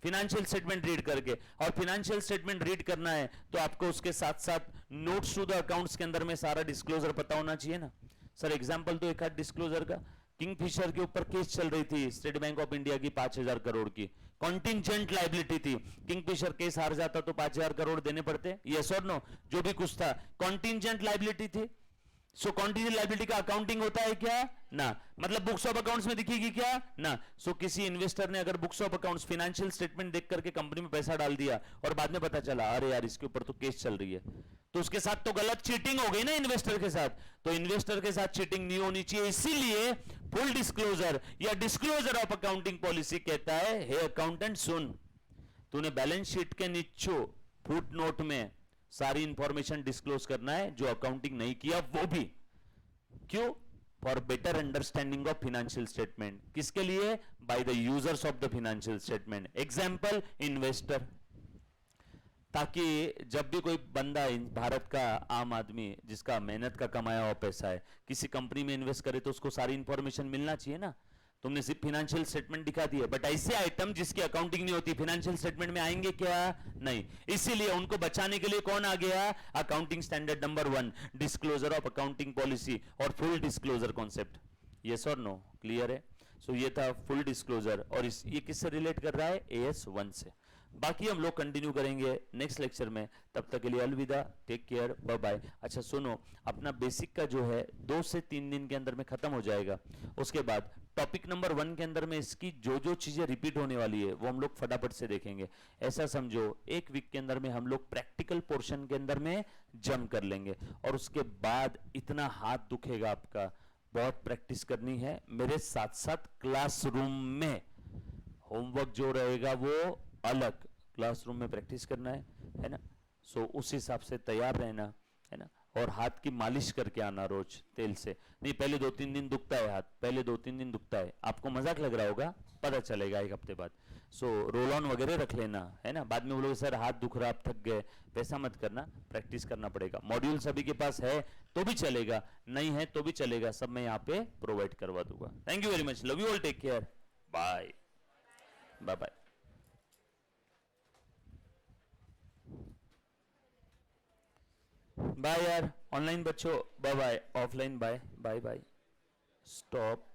फाइनेंशियल स्टेटमेंट रीड करके। और फाइनेंशियल स्टेटमेंट रीड करना है तो आपको उसके साथ साथ नोट्स टू द अकाउंट्स के अंदर में सारा डिस्क्लोजर पता होना चाहिए ना। सर एग्जांपल तो एक आध डिस्क्लोजर का, किंगफिशर के ऊपर केस चल रही थी स्टेट बैंक ऑफ इंडिया की 5000 करोड़ की, कॉन्टिंजेंट लायबिलिटी थी। किंगफिशर केस हार जाता तो 5000 करोड़ देने पड़ते, यस और नो, जो भी कुछ था कॉन्टिंजेंट लायबिलिटी थी। सो कॉन्टिजेंट लायबिलिटी का अकाउंटिंग होता है क्या, ना, मतलब बुक्स ऑफ अकाउंट्स में दिखेगी क्या, ना। सो किसी इन्वेस्टर ने अगर books of accounts financial statement देख करके कंपनी में पैसा डाल दिया और बाद में पता चला अरे यार इसके ऊपर तो केस चल रही है, तो उसके साथ तो गलत चीटिंग हो गई ना इन्वेस्टर के साथ। तो इन्वेस्टर के साथ चीटिंग नहीं होनी चाहिए, इसीलिए फुल डिस्क्लोजर या डिस्क्लोजर ऑफ अकाउंटिंग पॉलिसी कहता है हे अकाउंटेंट सुन, तूने बैलेंस शीट के नीचे फुट नोट में सारी इंफॉर्मेशन डिस्क्लोज करना है, जो अकाउंटिंग नहीं किया वो भी। क्यों, for better understanding of financial statement. किसके लिए, by the users of the financial statement, example investor. ताकि जब भी कोई बंदा भारत का आम आदमी जिसका मेहनत का कमाया हुआ पैसा है किसी कंपनी में इन्वेस्ट करे तो उसको सारी इंफॉर्मेशन मिलना चाहिए ना। तुमने सिर्फ फाइनेंशियल स्टेटमेंट दिखा दिया, बट ऐसे आइटम जिसकी अकाउंटिंग नहीं होती फाइनेंशियल स्टेटमेंट में आएंगे क्या, नहीं। इसीलिए उनको बचाने के लिए कौन आ गया, accounting standard number 1 disclosure of accounting policy और फुल डिस्क्लोजर कॉन्सेप्ट। यस और नो, क्लियर है। सो ये था फुल डिस्क्लोजर और ये किससे रिलेट कर रहा है, AS1 से। बाकी हम लोग कंटिन्यू करेंगे नेक्स्ट लेक्चर में, तब तक के लिए अलविदा, टेक केयर, बाय बाय। अच्छा सुनो, अपना बेसिक का जो है 2 से 3 दिन के अंदर में खत्म हो जाएगा। उसके बाद टॉपिक नंबर 1 के अंदर में इसकी जो जो चीजें रिपीट होने वाली है वो हम लोग फटाफट से देखेंगे। ऐसा समझो 1 वीक के अंदर में हम लोग प्रैक्टिकल पोर्शन के अंदर में जम कर लेंगे और उसके बाद इतना हाथ दुखेगा आपका, बहुत प्रैक्टिस करनी है मेरे साथ साथ क्लासरूम में। होमवर्क जो रहेगा वो अलग, क्लासरूम में प्रैक्टिस करना है ना। सो उस हिसाब से तैयार रहना है ना, और हाथ की मालिश करके आना रोज तेल से। नहीं पहले 2-3 दिन दुखता है हाथ, पहले 2-3 दिन दुखता है, आपको मजाक लग रहा होगा, पता चलेगा 1 हफ्ते बाद। सो रोल ऑन वगैरह रख लेना है ना, बाद में बोलोगे सर हाथ दुख रहा, आप थक गए, वैसा मत करना, प्रैक्टिस करना पड़ेगा। मॉड्यूल सभी के पास है तो भी चलेगा, नहीं है तो भी चलेगा, सब मैं यहाँ पे प्रोवाइड करवा दूंगा। Thank you very much, love you all, take care, bye bye bye. Bye यार ऑनलाइन बच्चों, bye bye, offline bye bye bye, stop.